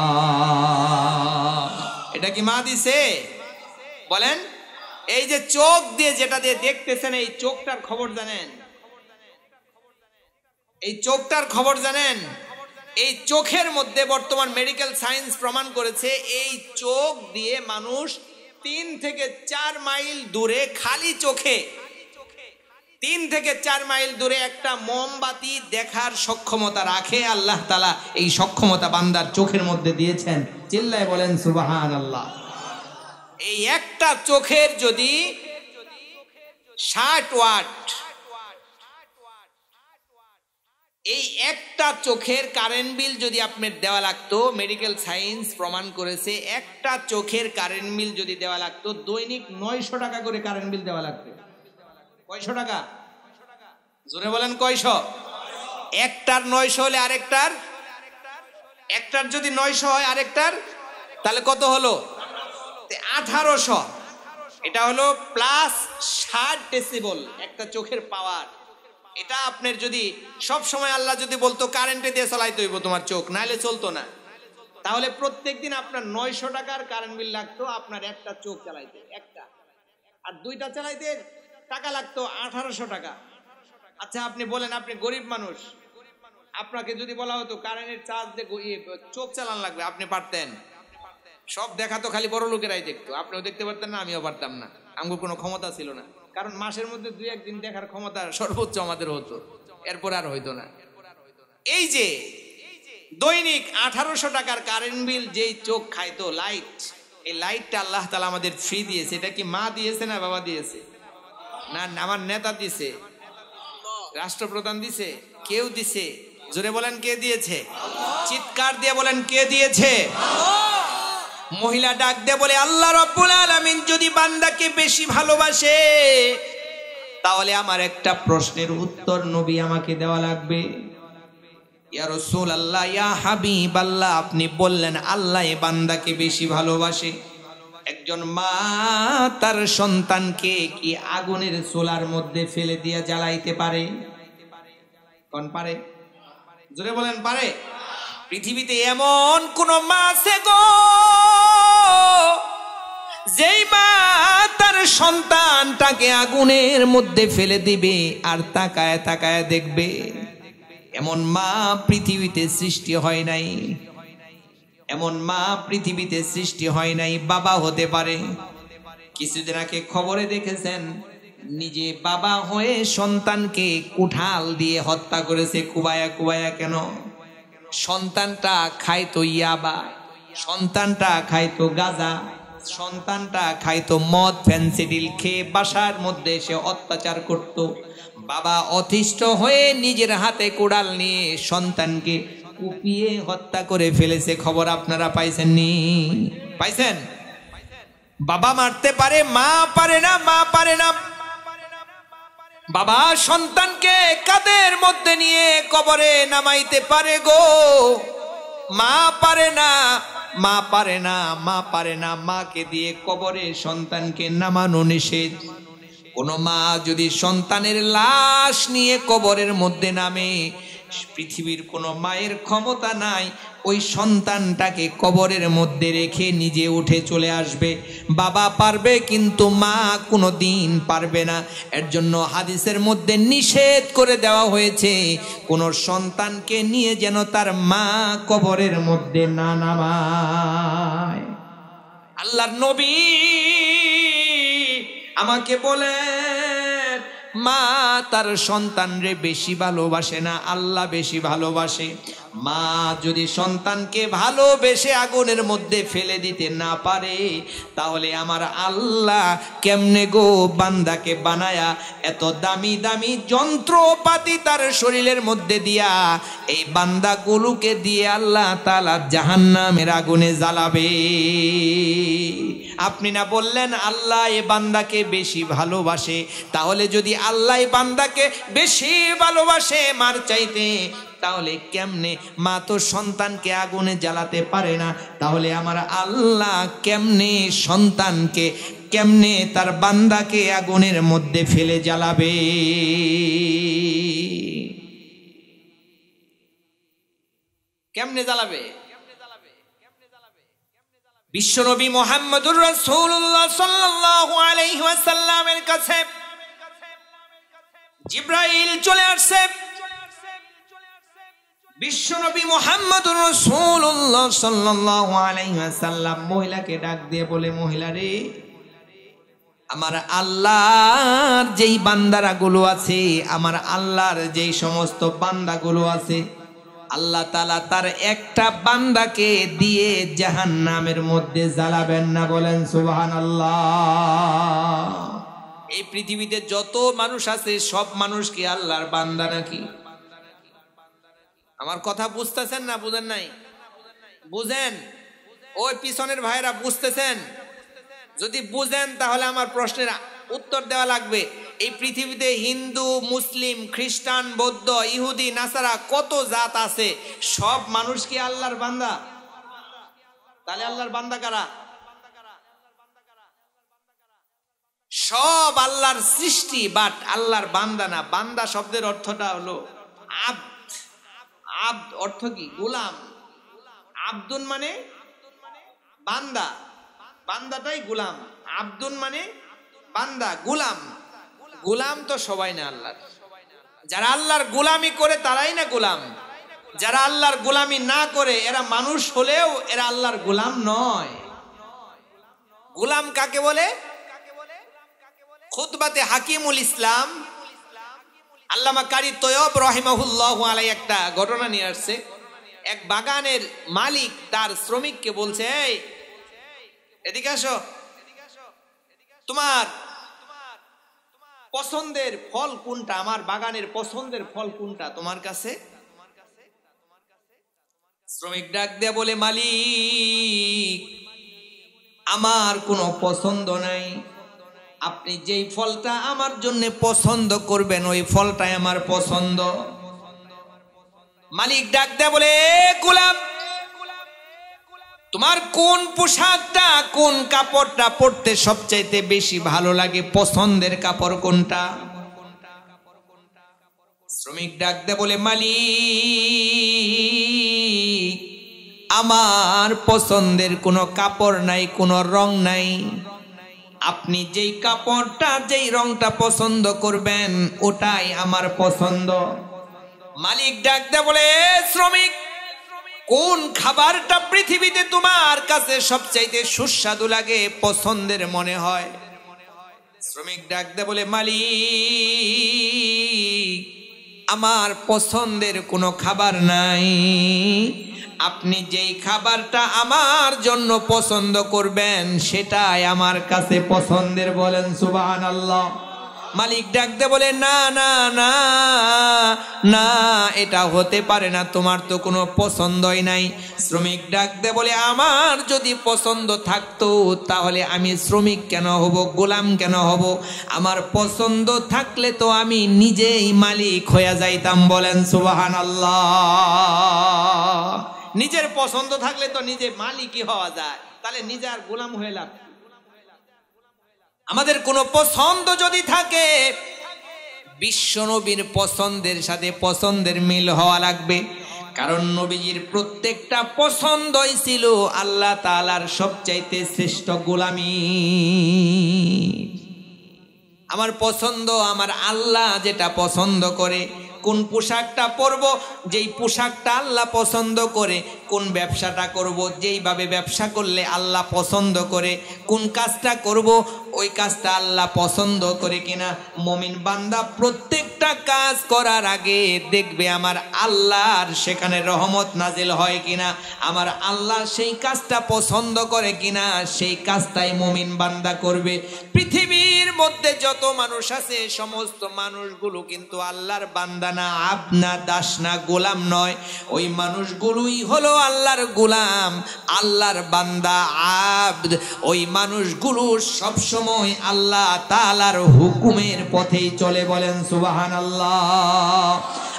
এটা কি মা দিছে? বলেন। এই যে চোখ দিয়ে যেটা দিয়ে দেখতেছেন, এই চোখটার খবর জানেন? এই চোখটার খবর জানেন? এই চোখের মধ্যে বর্তমান মেডিকেল সায়েন্স প্রমাণ করেছে এই চোখ দিয়ে মানুষ 3 থেকে 4 মাইল দূরে, খালি চোখে 3 থেকে 4 মাইল দূরে একটা মোমবাতি দেখার সক্ষমতা রাখে। আল্লাহ তাআলা এই সক্ষমতা বান্দার চোখের মধ্যে দিয়েছেন। চিল্লায় বলেন সুবহানাল্লাহ। এই একটা চোখের যদি 60 ওয়াট, এই একটা চোখের কারেন্ট বিল যদি আপনার দেওয়া লাগতো, মেডিকেল সায়েন্স প্রমাণ করেছে একটা চোখের কারেন্ট বিল যদি দেওয়া লাগতো, দৈনিক 900 টাকা করে কারেন্ট বিল দেওয়া লাগতো। কয়শো টাকা? জোরে বলেন কয়শো? একটার 900 হলে আরেকটার, একটার যদি 900 হয় আরেকটার, তাহলে কত হলো? 1800। এটা হলো প্লাস 60 ডেসিবল একটা চোখের পাওয়ার। এটা আপনার যদি সব সময় আল্লাহ যদি বলতো কারেন্টে দিয়ে চালাইতে হইব তোমার চোখ, নাইলে চলতো না, তাহলে প্রত্যেকদিন আপনার 900 টাকার কারেন্ট বিল লাগতো আপনার একটা চোখ চালাইতে, একটা। আর 2টা চালাইতে টাকা লাগতো 1800 টাকা। আচ্ছা আপনি বলেন, আপনি গরিব মানুষ, আপনাকে যদি বলা হতো কারেন্টের চার্জ দিয়ে চোখ চালান লাগবে, আপনি পারতেন? সব দেখা তো খালি বড় লোকেরাই দেখতো, আপনিও দেখতে পারতেন না, আমিও পারতাম না, আমার কোনো ক্ষমতা ছিল না। কারণ মাসের মধ্যে 2-1 দিন দেখার ক্ষমতা সর্বোচ্চ আমাদের হতো, এরপর আর হইতো না। এই যে দৈনিক 1800 টাকার কারেন্ট বিল যেই চোখ খাইতো, লাইট, এই লাইটটা আল্লাহ তাআলা আমাদের ফ্রি দিয়েছে। এটা কি মা দিয়েছে না বাবা দিয়েছে? না আমার নেতা দিছে, রাষ্ট্রপ্রধান দিছে, কেউ দিছে? জোরে বলেন কে দিয়েছে? চিৎকার দিয়ে বলেন কে দিয়েছে? মহিলা ডাক দিয়ে বলে, আল্লাহ রাব্বুল আলামিন যদি বান্দাকে বেশি ভালোবাসে তাহলে আমার একটা প্রশ্নের উত্তর নবী আমাকে দেওয়া লাগবে। ইয়া রাসূলুল্লাহ, ইয়া হাবিবাল্লাহ, আপনি বললেন আল্লাহ এই বান্দাকে বেশি ভালোবাসে। একজন মা তার সন্তানকে কি আগুনের চুলার মধ্যে ফেলে দিয়ে জ্বালাইতে পারে? কোন পারে? জোরে বলেন পারে? পৃথিবীতে এমন কোন মা আছে গো, যেই মা তার সন্তানটাকে আগুনের মধ্যে ফেলে দিবে আর তাকায় তাকায় দেখবে? এমন মা পৃথিবীতে সৃষ্টি হয় নাই, এমন মা পৃথিবীতে সৃষ্টি হয় নাই। বাবা হতে পারে, কিছুদিন আগে খবরে দেখেছেন নিজে বাবা হয়ে সন্তানকে কুঠাল দিয়ে হত্যা করেছে, কুবায়া কুবায়া। কেন? সন্তানটা খাইতো ইয়াবা, সন্তানটা খাইতো গাঁজা, সন্তানটা খাইতো মদ ফেন্সিডিল খেয়ে বাসার মধ্যে এসে অত্যাচার করত। বাবা অতিষ্ঠ হয়ে নিজের হাতে কোড়াল নিয়ে সন্তানকে কুপিয়ে হত্যা করে ফেলেছে। খবর আপনারা পাইছেননি? পাইছেন? বাবা মারতে পারে, মা পারে না, মা পারে না। বাবা সন্তানকে কাঁধের মধ্যে নিয়ে কবরে নামাইতে পারে গো, মা পারে না, মা পারে না, মা পারে না। মাকে দিয়ে কবরে সন্তানকে নামানো নিষেধ। কোন মা যদি সন্তানের লাশ নিয়ে কবরের মধ্যে নামে, পৃথিবীর কোন মায়ের ক্ষমতা নাই ওই সন্তানটাকে কবরের মধ্যে রেখে নিজে উঠে চলে আসবে। বাবা পারবে কিন্তু মা কোনো দিন পারবে না। এর জন্য হাদিসের মধ্যে নিষেধ করে দেওয়া হয়েছে কোনো সন্তানকে নিয়ে যেন তার মা কবরের মধ্যে না নামায়। আল্লাহর নবী আমাকে বলেন, মা তার সন্তানরে বেশি ভালোবাসে না, আল্লাহ বেশি ভালোবাসে। মা যদি সন্তানকে ভালোবেসে আগুনের মধ্যে ফেলে দিতে না পারে, তাহলে আমার আল্লাহ কেমনে গো বান্দাকে বানায়া এত দামি দামি যন্ত্রপাতি তার শরীরের মধ্যে দিয়া এই বান্দাগুলোকে দিয়ে আল্লাহ তাআলা জাহান্নামের আগুনে জ্বালাবে। আপনি না বললেন আল্লাহ এ বান্দাকে বেশি ভালোবাসে, তাহলে যদি আল্লাহ বান্দাকে বেশি ভালোবাসে মার চাইতে, তাহলে কেমনে মা তো সন্তানকে আগুনে জ্বালাতে পারে না, তাহলে আমার আল্লাহ কেমনে সন্তানকে, কেমনে তার বান্দাকে আগুনের মধ্যে ফেলে জ্বালাবে? কেমনে জ্বালাবে? বিশ্বনবী মুহাম্মদুর রাসূলুল্লাহ সাল্লাল্লাহু আলাইহি ওয়াসাল্লামের কাছে জিবরাইল চলে আসছে। বিশ্বনবী মুহাম্মদুর রাসূলুল্লাহ সাল্লাল্লাহু আলাইহি ওয়াসাল্লাম মহিলাকে ডাক দিয়ে বলে, মহিলা রে, আমার আল্লাহর যেই বান্দারাগুলো আছে, আমার আল্লাহর যেই সমস্ত বান্দাগুলো আছে, আল্লাহ তাআলা তার একটা বান্দাকে দিয়ে জাহান্নামের মধ্যে জ্বালাবেন না। বলেন সুবহানাল্লাহ। এই পৃথিবীতে যত মানুষ আছে সব মানুষ কি আল্লাহর বান্দা নাকি? আমার কথা বুঝতেছেন না বুঝেন নাই? বুঝেন? ওই পিছনের ভাইরা বুঝতেছেন? যদি বুঝেন তাহলে আমার প্রশ্নের উত্তর দেওয়া লাগবে। এই পৃথিবীতে হিন্দু, মুসলিম, খ্রিস্টান, বৌদ্ধ, ইহুদি, নাসারা কত জাত আছে, সব মানুষ কি আল্লাহর বান্দা? তাহলে আল্লাহর বান্দা কারা? সব আল্লাহর সৃষ্টি, বাট আল্লাহর বান্দা না। বান্দা শব্দের অর্থটা হলো আব্দ। আব্দ অর্থ কি? গোলাম। আব্দুন মানে বান্দা, বান্দাটাই গোলাম। আব্দুন মানে বান্দা, গোলাম। গোলাম তো সবাই না আল্লাহর। যারা আল্লাহর গোলামি করে তারাই না গোলাম। যারা আল্লাহর গোলামি না করে এরা মানুষ হলেও এরা আল্লাহর গোলাম নয়। গোলাম কাকে বলে? খুতবাতে হাকিমুল ইসলাম আল্লামা কারি তৈয়ব রাহিমাহুল্লাহু আলাইহি একটা ঘটনা নিয়ে আসছে। এক বাগানের মালিক তার শ্রমিককে বলছে, এই এদিকে আসো, তোমার পছন্দের ফল কোনটা? আমার বাগানের পছন্দের ফল কোনটা তোমার কাছে? শ্রমিক ডাক দিয়ে বলে, মালিক, আমার কোনো পছন্দ নাই। আপনি যেই ফলটা আমার জন্য পছন্দ করবেন ওই ফলটাই আমার পছন্দ। মালিক ডাক দিয়ে বলে, গোলাম, তোমার কোন পোশাকটা, কোন কাপড়টা পরতে সবচাইতে বেশি ভালো লাগে? পছন্দের কাপড় কোনটা? শ্রমিক ডাক দিয়ে বলে, মালিক, আমার পছন্দের কোনো কাপড় নাই, কোনো রং নাই। আপনি যেই কাপড়টা, যেই রংটা পছন্দ করবেন ওটাই আমার পছন্দ। মালিক ডাক দিয়ে বলে, শ্রমিক, কোন খাবারটা পৃথিবীতে তোমার কাছে সবচাইতে সুস্বাদু লাগে, পছন্দের মনে হয়? শ্রমিক ডাক দিয়ে বলে, মালিক, আমার পছন্দের কোনো খাবার নাই। আপনি যেই খাবারটা আমার জন্য পছন্দ করবেন সেটাই আমার কাছে পছন্দের। বলেন সুবহানাল্লাহ। মালিক ডাক দিয়ে বলে, না না না না, এটা হতে পারে না, তোমার তো কোনো পছন্দই নাই। শ্রমিক ডাক দিয়ে বলে, আমার যদি পছন্দ থাকতো তাহলে আমি শ্রমিক কেন হব, গোলাম কেন হব? আমার পছন্দ থাকলে তো আমি নিজেই মালিক হয়ে যাইতাম। বলেন সুবহানাল্লাহ। নিজের পছন্দ থাকলে তো নিজে মালিকই হওয়া যায়, তাহলে নিজে আর গোলাম হয়ে লাভ? আমাদের কোনো পছন্দ যদি থাকে, বিশ্বনবীর পছন্দের সাথে পছন্দের মিল হওয়া লাগবে। কারণ নবীজির প্রত্যেকটা পছন্দই ছিল আল্লাহ তাআলার সবচাইতে শ্রেষ্ঠ গোলামি। আমার পছন্দ, আমার আল্লাহ যেটা পছন্দ করে, কোন পোশাকটা পরবো যেই পোশাকটা আল্লাহ পছন্দ করে, কোন ব্যবসাটা করব যেইভাবে ব্যবসা করলে আল্লাহ পছন্দ করে, কোন কাজটা করব ওই কাজটা আল্লাহ পছন্দ করে কিনা। মুমিন বান্দা প্রত্যেকটা কাজ করার আগে দেখবে আমার আল্লাহর সেখানে রহমত নাজিল হয় কিনা, আমার আল্লাহ সেই কাজটা পছন্দ করে কিনা, সেই কাজটাই মুমিন বান্দা করবে। পৃথিবীর মধ্যে যত মানুষ আছে সমস্ত মানুষগুলো কিন্তু আল্লাহর বান্দা না, আপনা দাস না, গোলাম নয়। ওই মানুষগুলোই হলো আল্লাহর গোলাম, আল্লাহর বান্দা, আব্দ। ওই মানুষগুলো সব সময় আল্লাহ তাআলার হুকুমের পথেই চলে। বলেন সুবহানাল্লাহ।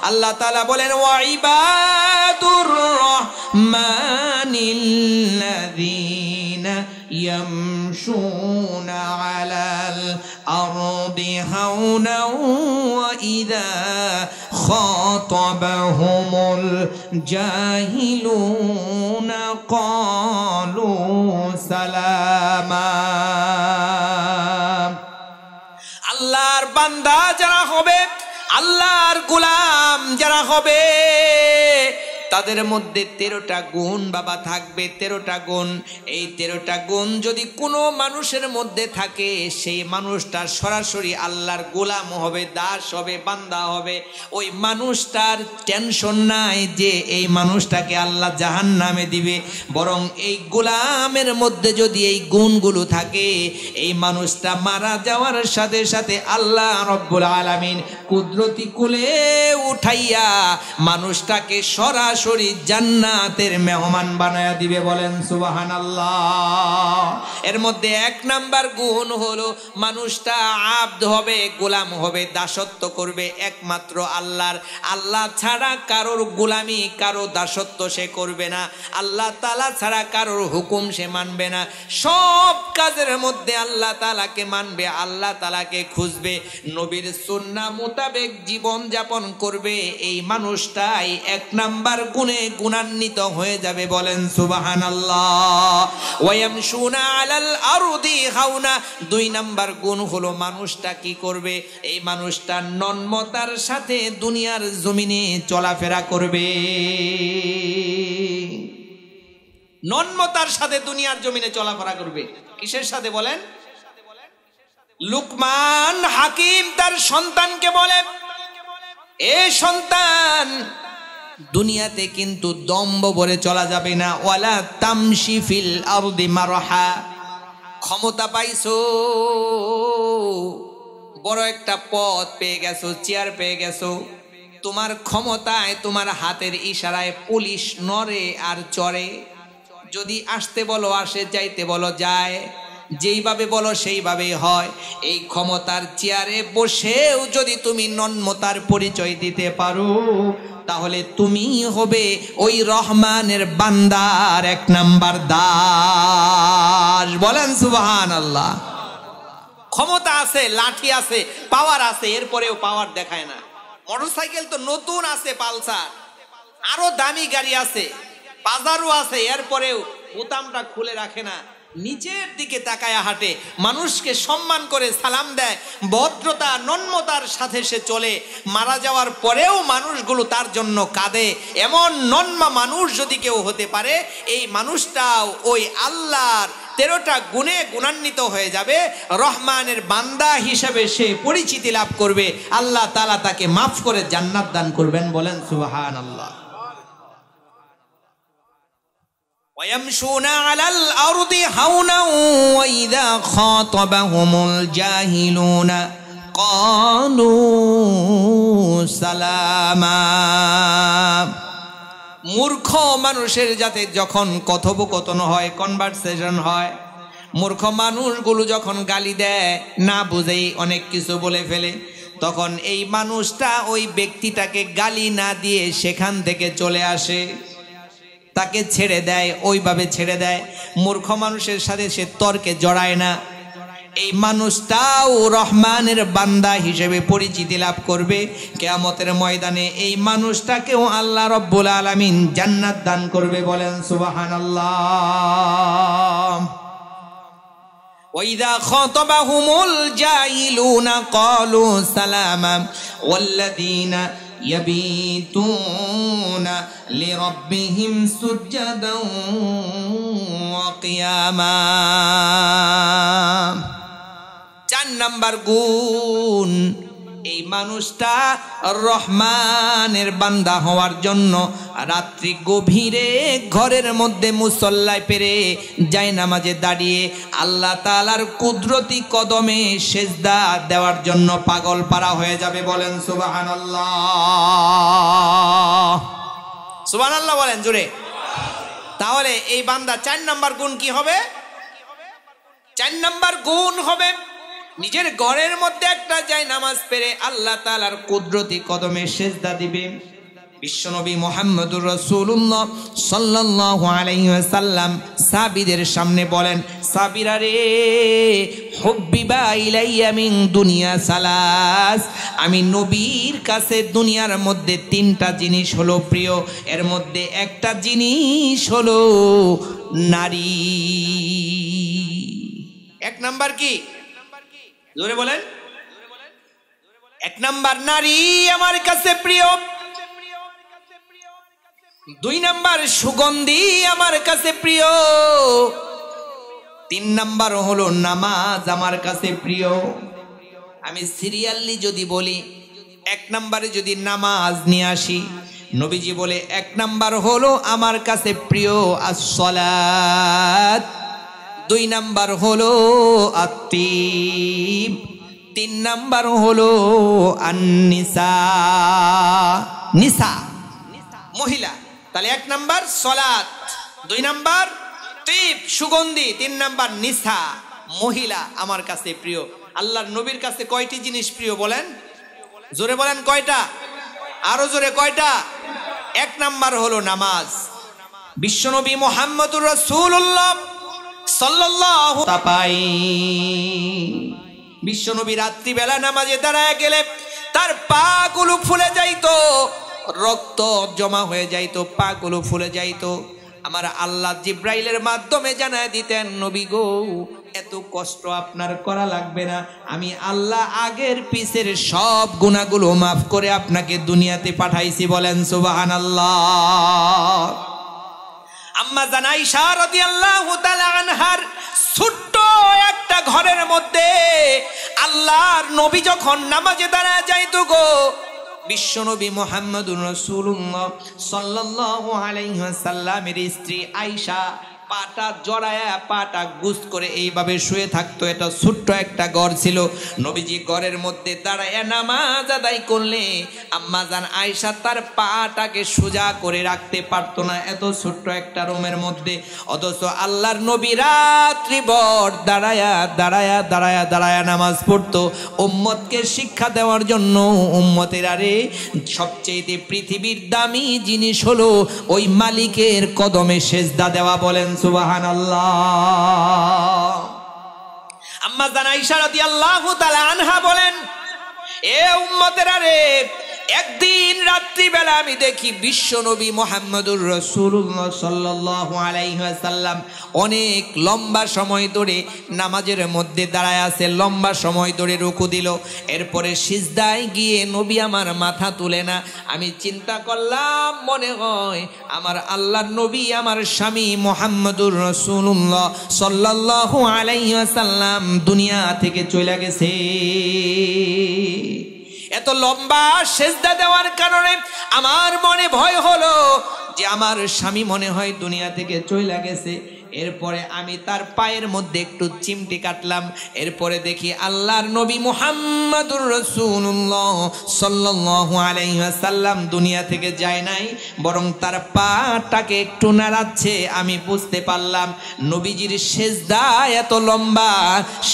আল্লাহ তাআলা বলেন ওয়া ইবাদুর রহমানিল্লাযীনা ইয়ামশুনা আলাল আরদি হাওনা ওয়া ইযা খাতাবাহুমুল জাহিলুনা ক্বালু সালামা। আল্লাহর বান্দা যারা হবে, আল্লাহর গোলাম যারা হবে, তাদের মধ্যে 13টা গুণ বাবা থাকবে। 13টা গুণ। এই 13টা গুণ যদি কোনো মানুষের মধ্যে থাকে, সেই মানুষটা সরাসরি আল্লাহর গোলাম হবে, দাস হবে, বান্দা হবে। ওই মানুষটার টেনশন নাই যে এই মানুষটাকে আল্লাহ জাহান্নামে দিবে, বরং এই গোলামের মধ্যে যদি এই গুণগুলো থাকে, এই মানুষটা মারা যাওয়ার সাথে সাথে আল্লাহ রব্বুল আলামিন কুদরতি কুলে উঠাইয়া মানুষটাকে সরাসরি জান্নাতের মেহমান বানায়া দিবে। বলেন সুবহানাল্লাহ। এর মধ্যে 1 নাম্বার গুণ হলো মানুষটা আব্দ হবে, গোলাম হবে, দাসত্ব করবে একমাত্র আল্লাহর। আল্লাহ ছাড়া কারোর গোলামি, কারো দাসত্ব সে করবে না। আল্লাহ তাআলা ছাড়া কারোর হুকুম সে মানবে না। সব কাজের মধ্যে আল্লাহ তাআলাকে মানবে, আল্লাহ তাআলাকে খুঁজবে, নবীর সুন্নাহ মোতাবেক জীবন যাপন করবে। এই মানুষটাই 1 নাম্বার গুণে গুণান্বিত হয়ে যাবে। বলেন সুবহানাল্লাহ। ওয়ায়ামশুনা আলাল আরদি হাওনা। 2 নাম্বার গুণ হলো মানুষটা কি করবে, এই মানুষটা নন্মতার সাথে দুনিয়ার জমিনে চলাফেরা করবে। নন্মতার সাথে দুনিয়ার জমিনে চলাফেরা করবে। কিসের সাথে বলেন? লুকমান হাকিম তার সন্তানকে বলে, এ সন্তান, দুনিয়াতে কিন্তু দম্ভ ভরে চলা যাবে না। ওয়ালা তামশি ফিল আরদি মারহা। ক্ষমতা পাইছো, বড় একটা পদ পেয়ে গেছো, চেয়ার পেয়ে গেছো, তোমার ক্ষমতায়, তোমার হাতের ইশারায় পুলিশ নড়ে আর চড়ে। যদি আসতে বলো আসে, যাইতে বলো যায়, যেইভাবে বলো সেইভাবেই হয়। এই ক্ষমতার চেয়ারে বসেও যদি তুমি নন্মতার পরিচয় দিতে পারো, তাহলে তুমি হবে ওই রহমানের বান্দার 1 নাম্বার দাস। বলেন সুবহানাল্লাহ। ক্ষমতা আছে, লাঠি আছে, পাওয়ার আছে, এরপরেও পাওয়ার দেখায় না। মোটরসাইকেল তো নতুন আছে, পালসার, আরো দামি গাড়ি আছে, বাজারও আছে, এরপরেও বোতামটা খুলে রাখে না, নিচের দিকে তাকায়া হাঁটে, মানুষকে সম্মান করে সালাম দেয়, ভদ্রতা নম্রতার সাথে সে চলে। মারা যাওয়ার পরেও মানুষগুলো তার জন্য কাঁদে। এমন নন্মা মানুষ যদি কেউ হতে পারে, এই মানুষটাও ওই আল্লাহর 13টা গুণে গুণান্বিত হয়ে যাবে। রহমানের বান্দা হিসেবে সে পরিচিতি লাভ করবে। আল্লাহ তাআলা তাকে মাফ করে জান্নাত দান করবেন। বলেন সুবহানাল্লাহ। وَيَمْشُونَ عَلَى الْأَرْضِ هَوْنًا وَإِذَا خَاطَبَهُمُ الْجَاهِلُونَ قَالُوا سَلَامًا। মূর্খ মানুষের যাতে যখন কথোপকথন হয়, কনভারসেশন হয়, মূর্খ মানুষগুলো যখন গালি দেয়, না বুঝেই অনেক কিছু বলে ফেলে, তখন এই মানুষটা ওই ব্যক্তিটাকে গালি না দিয়ে সেখান থেকে চলে আসে, তাকে ছেড়ে দেয়, ওইভাবে ছেড়ে দেয়। মূর্খ মানুষের সাথে সে তর্কে জড়ায় না। এই মানুষটাও রহমানের বান্দা হিসেবে পরিচিতি লাভ করবে। কিয়ামতের ময়দানে এই মানুষটাকেও আল্লাহ রব্বুল আলামিন জান্নাত দান করবে। বলেন সুবহানাল্লাহ। وَإِذَا خَاطَبَهُمُ الْجَاهِلُونَ قَالُوا سَلَامًا وَالَّذِينَ يَبِيتُونَ لِرَبِّهِمْ سُجَّدًا وَقِيَامًا। 4 নাম্বার গুণ, এই মানুষটা রহমানের বান্দা হওয়ার জন্য রাত্রি গভীরে ঘরের মধ্যে মুসল্লায় পেরে জায়নামাজে দাঁড়িয়ে আল্লাহ তাআলার কুদরতি কদমে সেজদা দেওয়ার জন্য পাগল পারা হয়ে যাবে। বলেন সুবহানাল্লাহ। সুবহানাল্লাহ বলেন জোরে। তাহলে এই বান্দা 4 নাম্বার গুণ কি হবে? 4 নাম্বার গুণ হবে নিজের ঘরের মধ্যে একটা জায়নামাজ পেরে আল্লাহ তাআলার কুদরতি কদমে সেজদা দিবে। বিশ্বনবী মুহাম্মদুর রাসূলুল্লাহ সাল্লাল্লাহু আলাইহি ওয়াসাল্লাম সাহাবীদের সামনে বলেন, সাহাবীরা রে, হুব্বিবা ইলাইয়া মিন দুনিয়া সালাস, আমি নবীর কাছে দুনিয়ার মধ্যে 3টা জিনিস হলো প্রিয়। এর মধ্যে একটা জিনিস হলো নারী। 1 নাম্বার কি? জোরে বলেন। 1 নাম্বার নারী আমার কাছে প্রিয়। 2 নাম্বার সুগন্ধি আমার কাছে প্রিয়। 3 নাম্বার হলো নামাজ আমার কাছে প্রিয়। আমি সিরিয়ালি যদি বলি, 1 নাম্বারে যদি নামাজ নিয়ে আসি, নবীজি বলে 1 নাম্বার হলো আমার কাছে প্রিয় আস-সালাত, 2 নাম্বার হলো আত-তিব, 3 নাম্বার হলো আন-নিসা, নিসা মহিলা। তাহলে 1 নাম্বার সালাত, 2 নাম্বার তিব সুগন্ধি, 3 নাম্বার নিসা মহিলা আমার কাছে প্রিয়। আল্লাহর নবীর কাছে কয়টি জিনিস প্রিয় বলেন? জোরে বলেন কয়টা? আরো জোরে কয়টা? 1 নাম্বার হলো নামাজ। বিশ্বনবী মুহাম্মদুর রাসূলুল্লাহ সাল্লাল্লাহু তাপাই, বিশ্বনবী রাত্রিবেলা নামাজে দাঁড়ায় গেলে তার পা গুলো ফুলে যাইতো, রক্ত জমা হয়ে যাইতো, পা গুলো ফুলে যাইতো। আমার আল্লাহ জিব্রাইলের মাধ্যমে জানায় দিতেন, নবী গো, এত কষ্ট আপনার করা লাগবে না, আমি আল্লাহ আগের পিছের সব গুনাহগুলো মাফ করে আপনাকে দুনিয়াতে পাঠাইছি। বলেন সুবহানাল্লাহ। আম্মা জান আয়েশা রাদিয়াল্লাহু তাআলা আনহার ছোট্ট একটা ঘরের মধ্যে আল্লাহর নবী যখন নামাজে দাঁড়ায় যাইতো গো, বিশ্বনবী মুহাম্মদুর রাসূলুল্লাহ সাল্লাল্লাহু আলাইহি ওয়াসাল্লামের স্ত্রী আয়েশা পাটা জড়ায়া পাটা গুজ করে এইভাবে শুয়ে থাকতো। এটা ছোট্ট একটা ঘর ছিল। নবীজি ঘরের মধ্যে দাঁড়ায় নামাজ আদায় করলে আম্মা জান আয়েশা তার পাটাকে সোজা করে রাখতে পারতো না, এত ছোট্ট একটা রুমের মধ্যে। অথচ আল্লাহর নবী রাত্রিভর দাঁড়ায়া দাঁড়ায়া দাঁড়ায়া দাঁড়ায়া নামাজ পড়তো উম্মতকে শিক্ষা দেওয়ার জন্য। উম্মতেরা রে, সবচেয়ে পৃথিবীর দামি জিনিস হলো ওই মালিকের কদমে সেজদা দেওয়া। বলেন সুবহানাল্লাহ। আম্মা জান আয়েশা রাদিয়াল্লাহু তাআলা আনহা বলেন, এ উম্মতেরা রে, একদিন রাত্রিবেলা আমি দেখি বিশ্বনবী মুহাম্মদুর রাসূলুল্লাহ সাল্লাল্লাহু আলাইহি ওয়াসাল্লাম অনেক লম্বা সময় ধরে নামাজের মধ্যে দাঁড়ায় আছে, লম্বা সময় ধরে রুকু দিল, এরপরে সিজদায় গিয়ে নবী আমার মাথা তুলে না। আমি চিন্তা করলাম, মনে হয় আমার আল্লাহর নবী আমার স্বামী মুহাম্মদুর রাসূলুল্লাহ সাল্লাল্লাহু আলাইহি ওয়াসাল্লাম দুনিয়া থেকে চলে গেছে। এত লম্বা সেজদা দেওয়ার কারণে আমার মনে ভয় হলো যে আমার স্বামী মনে হয় দুনিয়া থেকে চলে গেছে। এরপরে আমি তার পায়ের মধ্যে একটু চিমটি কাটলাম, এরপরে দেখি আল্লাহর নবী মুহাম্মদুর রাসূলুল্লাহ সাল্লাল্লাহু আলাইহি ওয়াসাল্লাম দুনিয়া থেকে যায় নাই, বরং তার পাটাকে একটু নাড়াচ্ছে। আমি বুঝতে পারলাম নবীজির সেজদা এত লম্বা,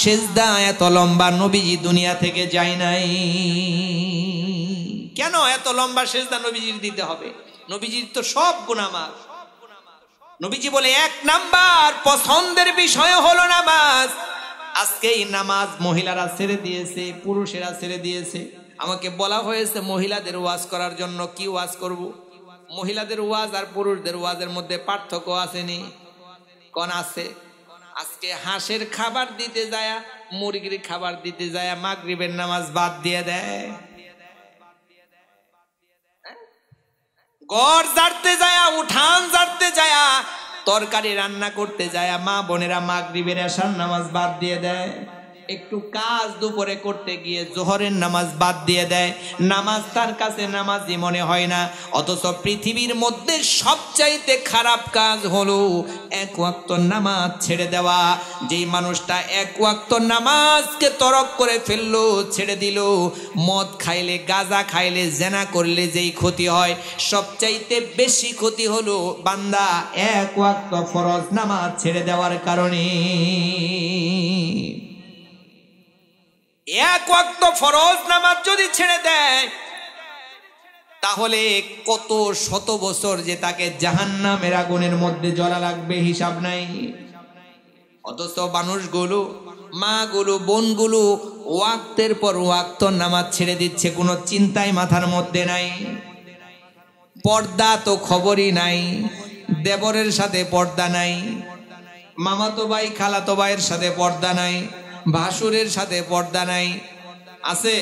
সেজদা এত লম্বা, নবীজি দুনিয়া থেকে যায় নাই। কেন এত লম্বা সেজদা নবীজির দিতে হবে? নবীজির তো সব গুনাহ মাফ। নবীজি বলে 1 নাম্বার পছন্দের বিষয় হলো নামাজ। আজকে এই নামাজ মহিলারা ছেড়ে দিয়েছে, পুরুষেরা ছেড়ে দিয়েছে। আমাকে বলা হয়েছে মহিলাদের ওয়াজ করার জন্য। কি ওয়াজ করব? মহিলাদের ওয়াজ আর পুরুষদের ওয়াজের মধ্যে পার্থক্য আসেনি? কোন আছে? আজকে হাঁসের খাবার দিতে যায়, মুরগির খাবার দিতে যায়, মাগরিবের নামাজ বাদ দিয়ে দেয়। ঘর ঝাড়তে যায়, উঠান ঝাড়তে যায়, তরকারি রান্না করতে যায়, মা বোনেরা মাগরিবের এশার নামাজ বাদ দিয়ে দেয়। একটু কাজ দুপুরে করতে গিয়ে জোহরের নামাজ বাদ দিয়ে দেয়। নামাজ তার কাছে নামাজই মনে হয় না। অথচ পৃথিবীর মধ্যে সবচাইতে খারাপ কাজ হলো এক ওয়াক্ত নামাজ ছেড়ে দেওয়া। যেই মানুষটা এক ওয়াক্ত নামাজকে তরক করে ফেললো, ছেড়ে দিল, মদ খাইলে, গাঁজা খাইলে, জেনা করলে যেই ক্ষতি হয়, সবচাইতে বেশি ক্ষতি হলো বান্দা এক ওয়াক্ত ফরজ নামাজ ছেড়ে দেওয়ার কারণে। এক ওয়াক্ত ফরজ নামাজ যদি ছেড়ে দেয়, তাহলে কত শত বছর যে তাকে জাহান্নামের আগুনের মধ্যে জ্বলা লাগবে, হিসাব নাই। অথচ মানুষগুলো, মাগুলো, বোনগুলো ওয়াক্তের পর ওয়াক্ত নামাজ ছেড়ে দিচ্ছে, কোনো চিন্তাই মাথার মধ্যে নাই। পর্দা তো খবরই নাই, দেবরের সাথে পর্দা নাই, মামাতো ভাই খালাতো ভাইয়ের সাথে পর্দা নাই, ভাসুরের সাথে পর্দা নাই। আছে?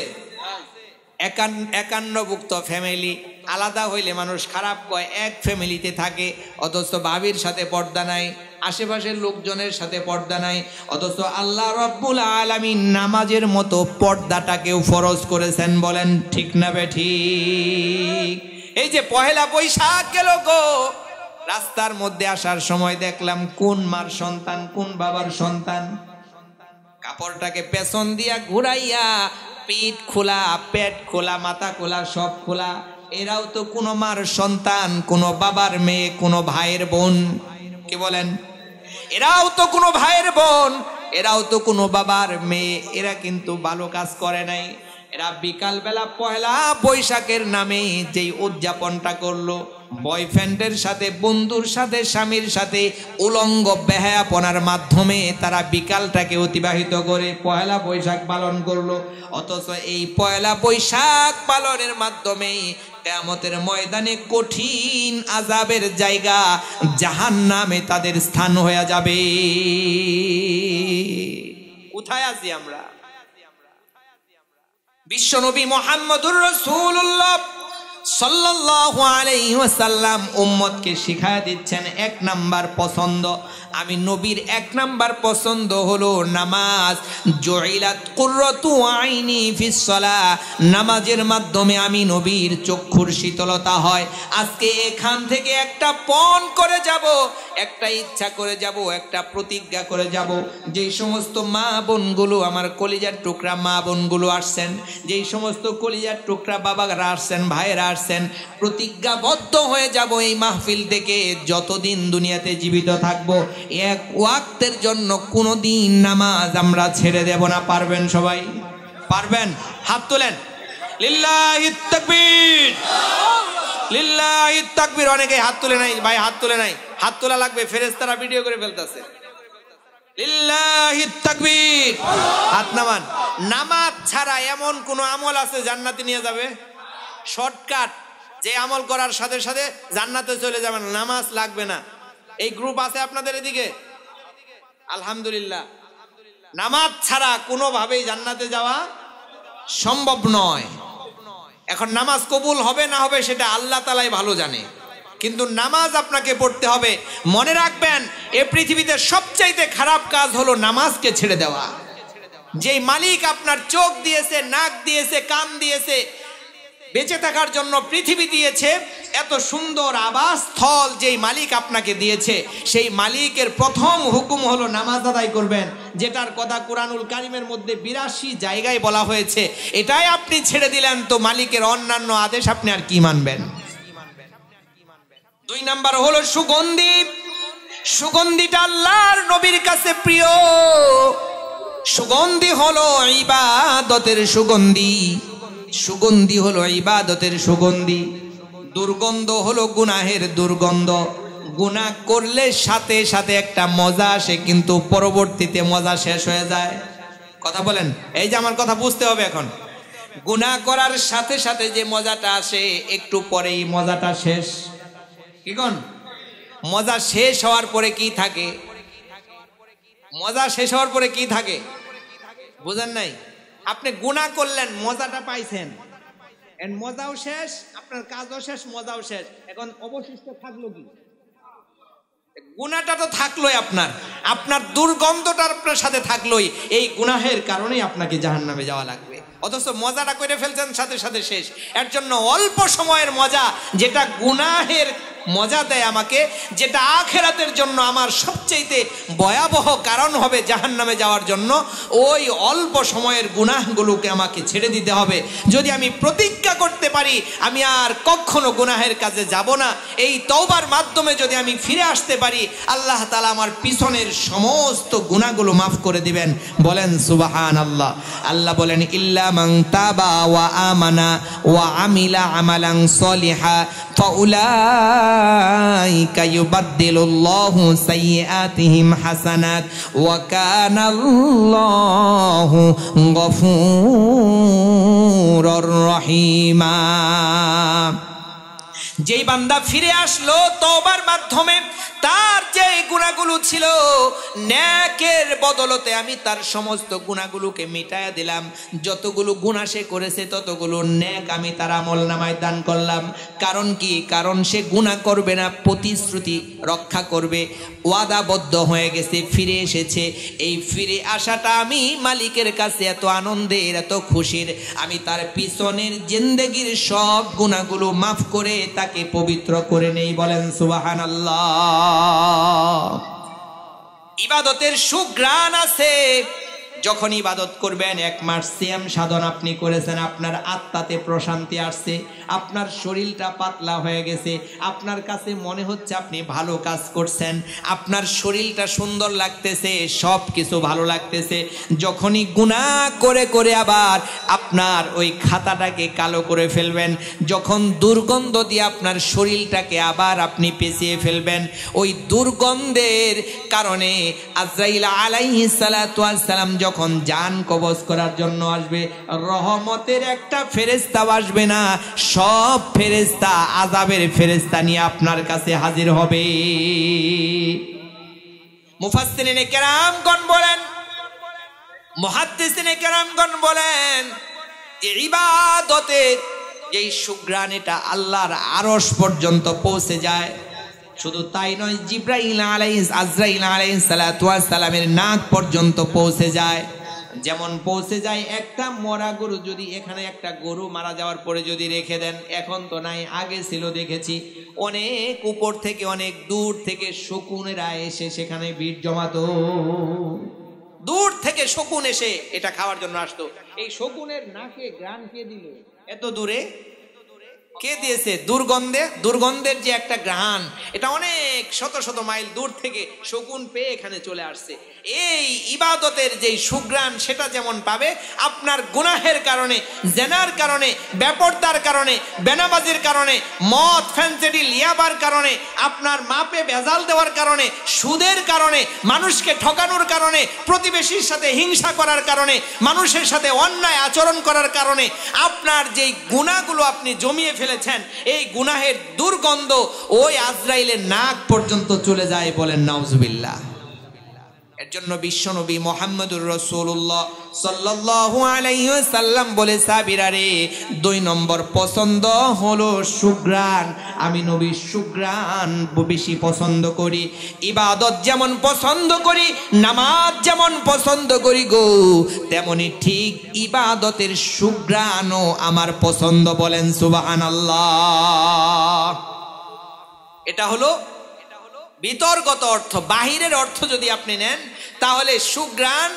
একান্নভুক্ত ফ্যামিলি, আলাদা হইলে মানুষ খারাপ কয়, এক ফ্যামিলিতে থাকে, অথচ ভাবির সাথে পর্দা নাই, আশেপাশের লোকজনের সাথে পর্দা নাই। অথচ আল্লাহ রাব্বুল আলামিন নামাজের মতো পর্দাটাকেও ফরজ করেছেন। বলেন ঠিক না বেঠিক? এই যে পহেলা বৈশাখ গেল গো, রাস্তার মধ্যে আসার সময় দেখলাম কোন মার সন্তান, কোন বাবার সন্তান, কাপড়টাকে পেছন দিয়া ঘুরাইয়া, পিঠ খোলা, পেট খোলা, মাথা খোলা, সব খোলা। এরাও তো কোনো মার সন্তান, কোনো বাবার মেয়ে, কোনো ভাইয়ের বোন। কি বলেন? এরাও তো কোনো ভাইয়ের বোন, এরাও তো কোনো বাবার মেয়ে। এরা কিন্তু ভালো কাজ করে নাই। এরা বিকালবেলা পয়লা বৈশাখের নামে যেই উদযাপনটা করলো, বয়ফ্রেন্ডের সাথে, বন্ধুর সাথে, স্বামীর সাথে উলঙ্গ বেহায়াপনার মাধ্যমে তারা বিকালটাকে অতিবাহিত করে পয়লা বৈশাখ পালন করলো। অথচ এই পয়লা বৈশাখ পালনের মাধ্যমে কিয়ামতের ময়দানে কঠিন আযাবের জায়গা জাহান্নামে তাদের স্থান হয়ে যাবে। কোথায় আছি আমরা? বিশ্বনবী মুহাম্মদুর রাসূলুল্লাহ সাল্লাল্লাহু আলাইহি ওয়াসাল্লাম উম্মতকে শিখায়া দিচ্ছেন, এক নাম্বার পছন্দ, আমি নবীর এক নাম্বার পছন্দ হলো নামাজ। জুইলাত কুররাতু আইনি ফিস সালাহ, নামাজের মাধ্যমে আমি নবীর চক্ষুর শীতলতা হয়। আজকে এখান থেকে একটা পণ করে যাব, একটা ইচ্ছা করে যাব, একটা প্রতিজ্ঞা করে যাব। যেই সমস্ত মা বোনগুলো, আমার কলিজার টুকরা মা বোনগুলো আসছেন, যেই সমস্ত কলিজার টুকরা বাবারা আসছেন, ভাইয়েরা আসছেন, প্রতিজ্ঞাবদ্ধ হয়ে যাব এই মাহফিল থেকে যতদিন দুনিয়াতে জীবিত থাকবো, এক ওয়াক্তের জন্য কোনোদিন নামাজ আমরা ছেড়ে দেব না। পারবেন সবাই? পারবেন? হাত তোলেন। লিল্লাহিত তাকবীর, লিল্লাহিত তাকবীর। অনেকে হাত তুলে নাই ভাই, হাত তুলে নাই, হাত তোলা লাগবে, ফেরেশতারা ভিডিও করে ফেলতেছে। লিল্লাহিত তাকবীর, হাত নামান। নামাজ ছাড়া এমন কোন আমল আছে জান্নাতে নিয়ে যাবে? শর্টকাট, যে আমল করার সাথে সাথে জান্নাতে চলে যাবেন, নামাজ লাগবে না। এই গ্রুপ আছে আপনাদের এদিকে? আলহামদুলিল্লাহ। নামাজ ছাড়া কোনোভাবেই জান্নাতে যাওয়া সম্ভব নয়। এখন নামাজ কবুল হবে না হবে সেটা আল্লাহ তাআলাই ভালো জানে, কিন্তু নামাজ আপনাকে পড়তে হবে। মনে রাখবেন, এই পৃথিবীতে সবচাইতে খারাপ কাজ হলো নামাজকে ছেড়ে দেওয়া। যেই মালিক আপনার চোখ দিয়েছে, নাক দিয়েছে, কান দিয়েছে, বেঁচে থাকার জন্য পৃথিবী দিয়েছে, এত সুন্দর আবাসস্থল যেই মালিক আপনাকে দিয়েছে, সেই মালিকের প্রথম হুকুম হলো নামাজ আদায় করবেন, যেটার কথা কুরআনুল কারীমের মধ্যে ৮২ জায়গায় বলা হয়েছে। এটাই আপনি ছেড়ে দিলেন, তো মালিকের অন্যান্য আদেশ আপনি আর কি মানবেন? ২ নাম্বার হলো সুগন্ধি। সুগন্ধিটা আল্লাহর নবীর কাছে প্রিয়। সুগন্ধি হলো ইবাদতের সুগন্ধি, সুগন্ধি হলো ইবাদতের সুগন্ধি। দুর্গন্ধ হলো গুনাহের দুর্গন্ধ। গুনাহ করলে সাথে সাথে একটা মজা আসে, কিন্তু পরবর্তীতে মজা শেষ হয়ে যায়। কথা বলেন, এই যে আমার কথা বুঝতে হবে এখন। গুনাহ করার সাথে সাথে যে মজাটা আসে, একটু পরেই মজাটা শেষ। কি কোন? মজা শেষ হওয়ার পরে কি থাকে? মজা শেষ হওয়ার পরে কি থাকে বুঝেন নাই? আপনি গুনাহ করলেন, মজাটা পাইছেন, এন্ড মজাও শেষ, আপনার কাজও শেষ, মজাও শেষ। এখন অবশিষ্ট থাকলো কি? গুনাহটা তো থাকলোই, আপনার দুর্গন্ধটা আপনার সাথে থাকলোই। এই গুনাহের কারণেই আপনাকে জাহান্নামে যাওয়া লাগবে। অথচ মজাটা করে ফেলছেন, সাথে সাথে শেষ। এর জন্য অল্প সময়ের মজা, যেটা গুনাহের মজা দেয় আমাকে, যেটা আখিরাতের জন্য আমার সবচেয়ে ভয়াবহ কারণ হবে জাহান্নামে যাওয়ার জন্য, ওই অল্প সময়ের গুনাহগুলোকে আমাকে ছেড়ে দিতে হবে। যদি আমি প্রতিজ্ঞা করতে পারি আমি আর কখনো গুনাহের কাজে যাব না, এই তওবার মাধ্যমে যদি আমি ফিরে আসতে পারি, আল্লাহ তাআলা আমার পিছনের সমস্ত গুনাহগুলো মাফ করে দিবেন। বলেন সুবহানাল্লাহ। আল্লাহ বলেন, ইল্লা মান তাবা ওয়া আমানা ওয়া আমিলা আমালান সলিহা ফাউলাইকা ইউবাদদিলুল্লাহু সাইয়্যাতিহিম হাসানাত ওয়া কানাল্লাহু গফুরুর রহিমা। যেই বান্দা ফিরে আসলো তওবার মাধ্যমে, তার যে গুনাহগুলো ছিল, নেকের বদলতে আমি তার সমস্ত গুনাহগুলোকে মিটায়া দিলাম। যতগুলো গুনাহ সে করেছে ততগুলো নেক আমি তার আমলনামায় দান করলাম। কারণ কি? কারণ সে গুনাহ করবে না, প্রতিশ্রুতি রক্ষা করবে, ওয়াদাবদ্ধ হয়ে গেছে, ফিরে এসেছে। এই ফিরে আসাটা আমি মালিকের কাছে এত আনন্দের, এত খুশির, আমি তার পিছনের জিন্দেগির সব গুনাহগুলো মাফ করে তাকে পবিত্র করে নেই। বলেন সুবহানাল্লাহ। ইবাদতের সুঘ্রাণ আছে। যখন ইবাদত করবেন, 1 মাস সিয়াম সাধন আপনি করেছেন, আপনার আত্মাতে প্রশান্তি আসছে, আপনার শরীরটা পাতলা হয়ে গেছে, আপনার কাছে মনে হচ্ছে আপনি ভালো কাজ করছেন, আপনার শরীরটা সুন্দর লাগতেছে, সব কিছু ভালো লাগতেছে। যখনই গুনাহ করে করে আবার আপনার ওই খাতাটাকে কালো করে ফেলবেন, যখন দুর্গন্ধ দিয়ে আপনার শরীরটাকে আবার আপনি পেঁচিয়ে ফেলবেন, ওই দুর্গন্ধের কারণে আজরাইল আলাইহিস সালাতু ওয়াস সালাম যখন জান কবজ করার জন্য আসবে, রহমতের একটা ফেরেশতা আসবে না, সব ফেরেশতা আযাবের ফেরেশতা নিয়ে আপনার কাছে হাজির হবে। মুফাসসিরিনে কেরামগণ বলেন, মুহাদ্দিসিনে কেরামগণ বলেন, ইবাদতের এই সুঘ্রাণ এটা আল্লাহর আরশ পর্যন্ত পৌঁছে যায়। শুধু তাই নয়, আজরাইল আলাইহিস সালাতু ওয়াস সালামের নাক পর্যন্ত পৌঁছে যায়। যেমন পৌঁছে যায় একটা মরা গরু, যদি এখানে একটা গরু মারা যাওয়ার পরে যদি রেখে দেন, এখন তো নাই, আগে ছিল দেখেছি, অনেক উপর থেকে অনেক দূর থেকে শকুনেরা এসে সেখানে ভিড় জমাতো, দূর থেকে শকুন এসে এটা খাওয়ার জন্য আসতো। এই শকুনের নাকে ঘ্রাণ কে দিল? এত দূরে কে দিয়েছে? দুর্গন্ধের যে একটা ঘ্রাণ, এটা অনেক শত শত মাইল দূর থেকে শকুন পেয়ে এখানে চলে আসছে। এই ইবাদতের যে সুঘ্রাণ, সেটা যেমন পাবে, আপনার গুনাহের কারণে, জেনার কারণে, বেপরদার কারণে, বেনামাজির কারণে, মদ ফ্যান্সিডিল ইয়াবার কারণে, আপনার মাপে ভেজাল দেওয়ার কারণে, সুদের কারণে, মানুষকে ঠকানোর কারণে, প্রতিবেশীর সাথে হিংসা করার কারণে, মানুষের সাথে অন্যায় আচরণ করার কারণে আপনার যেই গুনাহগুলো আপনি জমিয়ে ফেলেছেন, এই গুনাহের দুর্গন্ধ ওই আজরাইলের নাক পর্যন্ত চলে যায়। বলেন নাউজুবিল্লাহ। এর জন্য বিশ্বনবী মুহাম্মদুর রাসূলুল্লাহ সাল্লাল্লাহু আলাইহি ওয়াসাল্লাম বলে, সাহাবীরা রে, 2 নম্বর পছন্দ হলো সুঘ্রাণ। আমি নবী সুঘ্রাণ বেশি পছন্দ করি। ইবাদত যেমন পছন্দ করি, নামাজ যেমন পছন্দ করি গো, তেমনি ঠিক ইবাদতের সুঘ্রাণও আমার পছন্দ। বলেন সুবহানাল্লাহ। এটা হলো বিতর্গত অর্থ। বাহিরের অর্থ যদি আপনি নেন, তাহলে সুঘ্রাণ,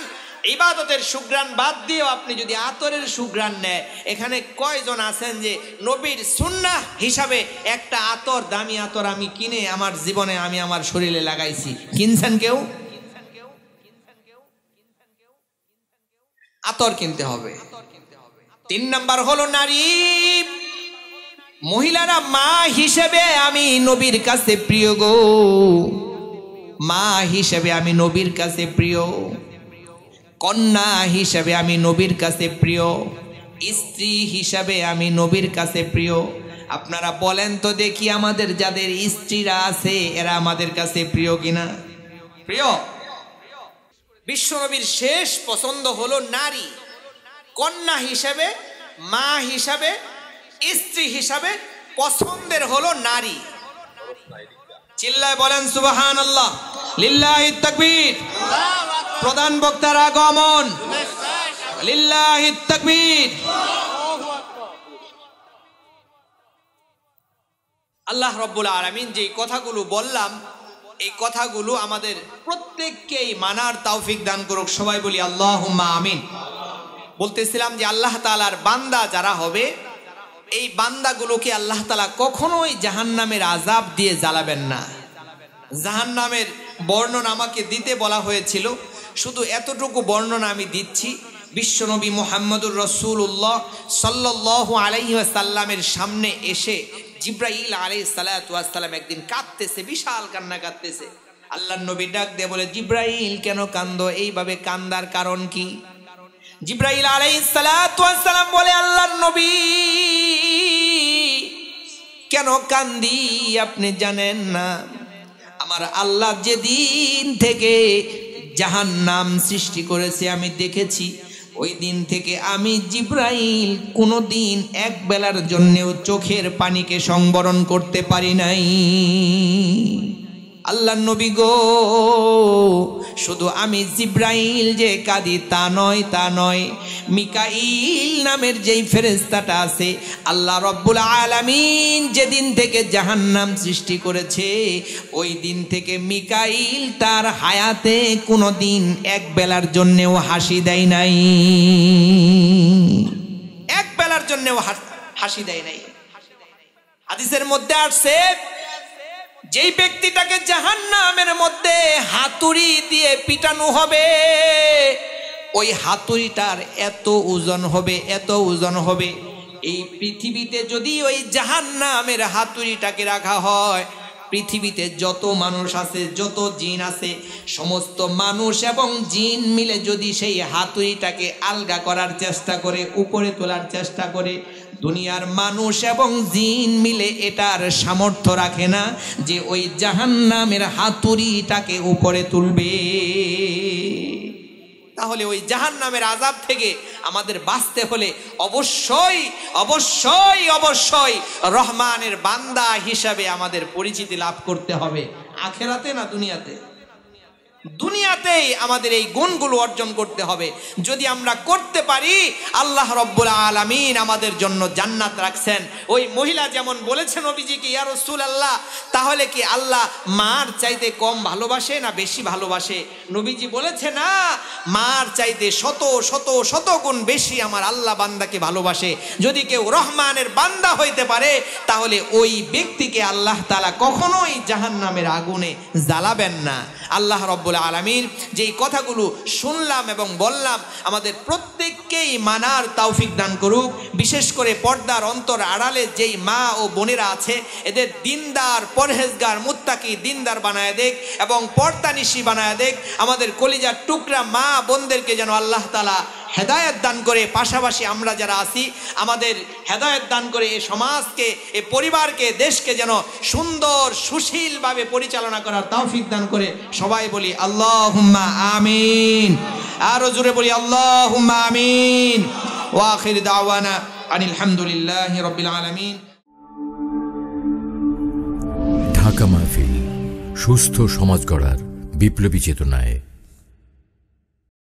ইবাদতের সুঘ্রাণ বাদ দিয়েও আপনি যদি আতরের সুঘ্রাণ নেয়, এখানে কয়জন আছেন যে নবীর সুন্নাহ হিসাবে একটা আতর, দামি আতর আমি কিনে আমার জীবনে আমি আমার শরীরে লাগাইছি? কিনছেন কেউ? আতর কিনতে হবে। 3 নাম্বার হলো নারী। মহিলারা মা হিসেবে আমি নবীর কাছে প্রিয় গো, মা হিসেবে আমি নবীর কাছে প্রিয়, কন্যা হিসেবে আমি নবীর কাছে প্রিয়, স্ত্রী হিসাবে আমি নবীর কাছে প্রিয়। আপনারা বলেন তো দেখি, আমাদের যাদের স্ত্রীরা আছে এরা আমাদের কাছে প্রিয় কিনা? প্রিয়। বিশ্বনবীর শেষ পছন্দ হলো নারী, কন্যা হিসাবে, মা হিসাবে, স্ত্রী হিসাবে পছন্দের হলো নারী। চিল্লায় বলেন সুবহানাল্লাহ, লিল্লাহিত তাকবীর। প্রধান বক্তার আগমন, লিল্লাহিত তাকবীর। আল্লাহ রাব্বুল আলামিন যে কথাগুলো বললাম, এই কথাগুলো আমাদের প্রত্যেককেই মানার তৌফিক দান করুক। সবাই বলি আল্লাহুম্মা আমিন। বলতেছিলাম যে আল্লাহ তাআলার বান্দা যারা হবে, এই বান্দাগুলোকে আল্লাহ তাআলা কখনোই জাহান্নামের আযাব দিয়ে জ্বালাবেন না। জাহান্নামের বর্ণনা আমাকে দিতে বলা হয়েছিল, শুধু এতটুকু বর্ণনা আমি দিচ্ছি। বিশ্বনবী মুহাম্মদুর রাসূলুল্লাহ সাল্লাল্লাহু আলাইহি ওয়াসাল্লামের সামনে এসে জিবরাইল আলাইহিস সালাতু ওয়াস সালাম একদিন কাঁদতেছে, বিশাল কান্না কাঁদতেছে। আল্লাহর নবী ডাক দিয়ে বলে, জিবরাইল কেন কান্দো? এইভাবে কান্দার কারণ কি? জিবরাইল আলাইহিস সালাতু ওয়াস সালাম বলে, আল্লাহর নবী কেন কান্দি আপনি জানেন না? আমার আল্লাহ যেদিন থেকে জাহান্নাম সৃষ্টি করেছে আমি দেখেছি, ওই দিন থেকে আমি জিবরাইল কোনোদিন এক বেলার জন্যেও চোখের পানিকে সংবরণ করতে পারি নাই। আল্লাহর নবী গো, শুধু আমি জিবরাইল যে কাঁদি তা নয়, তা নয়, মিকাইল নামের যেই ফেরেশতাটা আছে, আল্লাহ রাব্বুল আলামিন যেদিন থেকে জাহান্নাম সৃষ্টি করেছে, ওই দিন থেকে মিকাইল তার হায়াতে কোনোদিন এক বেলার জন্যেও হাসি দেয় নাই, এক বেলার জন্যেও হাসি দেয় নাই। হাদিসের মধ্যে আসছে, যেই ব্যক্তিটাকে জাহান্নামের মধ্যে হাতুড়ি দিয়ে পিটানো হবে, ওই হাতুড়িটার এত ওজন হবে, এত ওজন হবে, এই পৃথিবীতে যদি ওই জাহান্নামের হাতুড়িটাকে রাখা হয়, পৃথিবীতে যত মানুষ আছে, যত জিন আছে, সমস্ত মানুষ এবং জিন মিলে যদি সেই হাতুড়িটাকে আলগা করার চেষ্টা করে, উপরে তোলার চেষ্টা করে, দুনিয়ার মানুষ এবং জিন মিলে এটার সামর্থ্য রাখে না যে ওই জাহান্নামের হাতুড়িটাকে উপরে তুলবে। তাহলে ওই জাহান্নামের আযাব থেকে আমাদের বাঁচতে হলে অবশ্যই অবশ্যই অবশ্যই রহমানের বান্দা হিসাবে আমাদের পরিচিতি লাভ করতে হবে। আখিরাতে না দুনিয়াতে? দুনিয়াতেই আমাদের এই গুণগুলো অর্জন করতে হবে। যদি আমরা করতে পারি, আল্লাহ রাব্বুল আলামিন আমাদের জন্য জান্নাত রাখছেন। ওই মহিলা যেমন বলেছেন নবীজিকে, ইয়া রাসূলুল্লাহ, তাহলে কি আল্লাহ মার চাইতে কম ভালোবাসে না বেশি ভালোবাসে? নবীজি বলেছে, না, মার চাইতে শত শত শত গুণ বেশি আমার আল্লাহ বান্দাকে ভালোবাসে। যদি কেউ রহমানের বান্দা হইতে পারে, তাহলে ওই ব্যক্তিকে আল্লাহ তাআলা কখনোই জাহান্নামের আগুনে জ্বালাবেন না। আল্লাহ রাব্বুল আলামিন যেই কথাগুলো শুনলাম এবং বললাম, আমাদের প্রত্যেককেই মানার তৌফিক দান করুক। বিশেষ করে পর্দার অন্তর আড়ালে যেই মা ও বোনেরা আছে, এদের দিনদার, পরহেজগার, মুত্তাকি দিনদার বানায় দেখ এবং পর্দানিশী বানায় দেখ। আমাদের কলিজার টুকরা মা বোনদেরকে যেন আল্লাহ তাআলা হেদায়েত দান করে, পাশাপাশি আমরা যারা আছি আমাদের হেদায়েত দান করে এই সমাজকে, এই পরিবারকে, দেশকে যেন সুন্দর সুশীলভাবে পরিচালনা করার তৌফিক দান করে। সবাই বলি আল্লাহুম্মা আমিন। আরো জোরে বলি আল্লাহুম্মা আমিন। ওয়া আখির দাওয়ানা আনিল হামদুলিল্লাহি রাব্বিল আলামিন। ঢাকা মাহফিল, সুস্থ সমাজ গড়ার বিপ্লবী চেতনায়।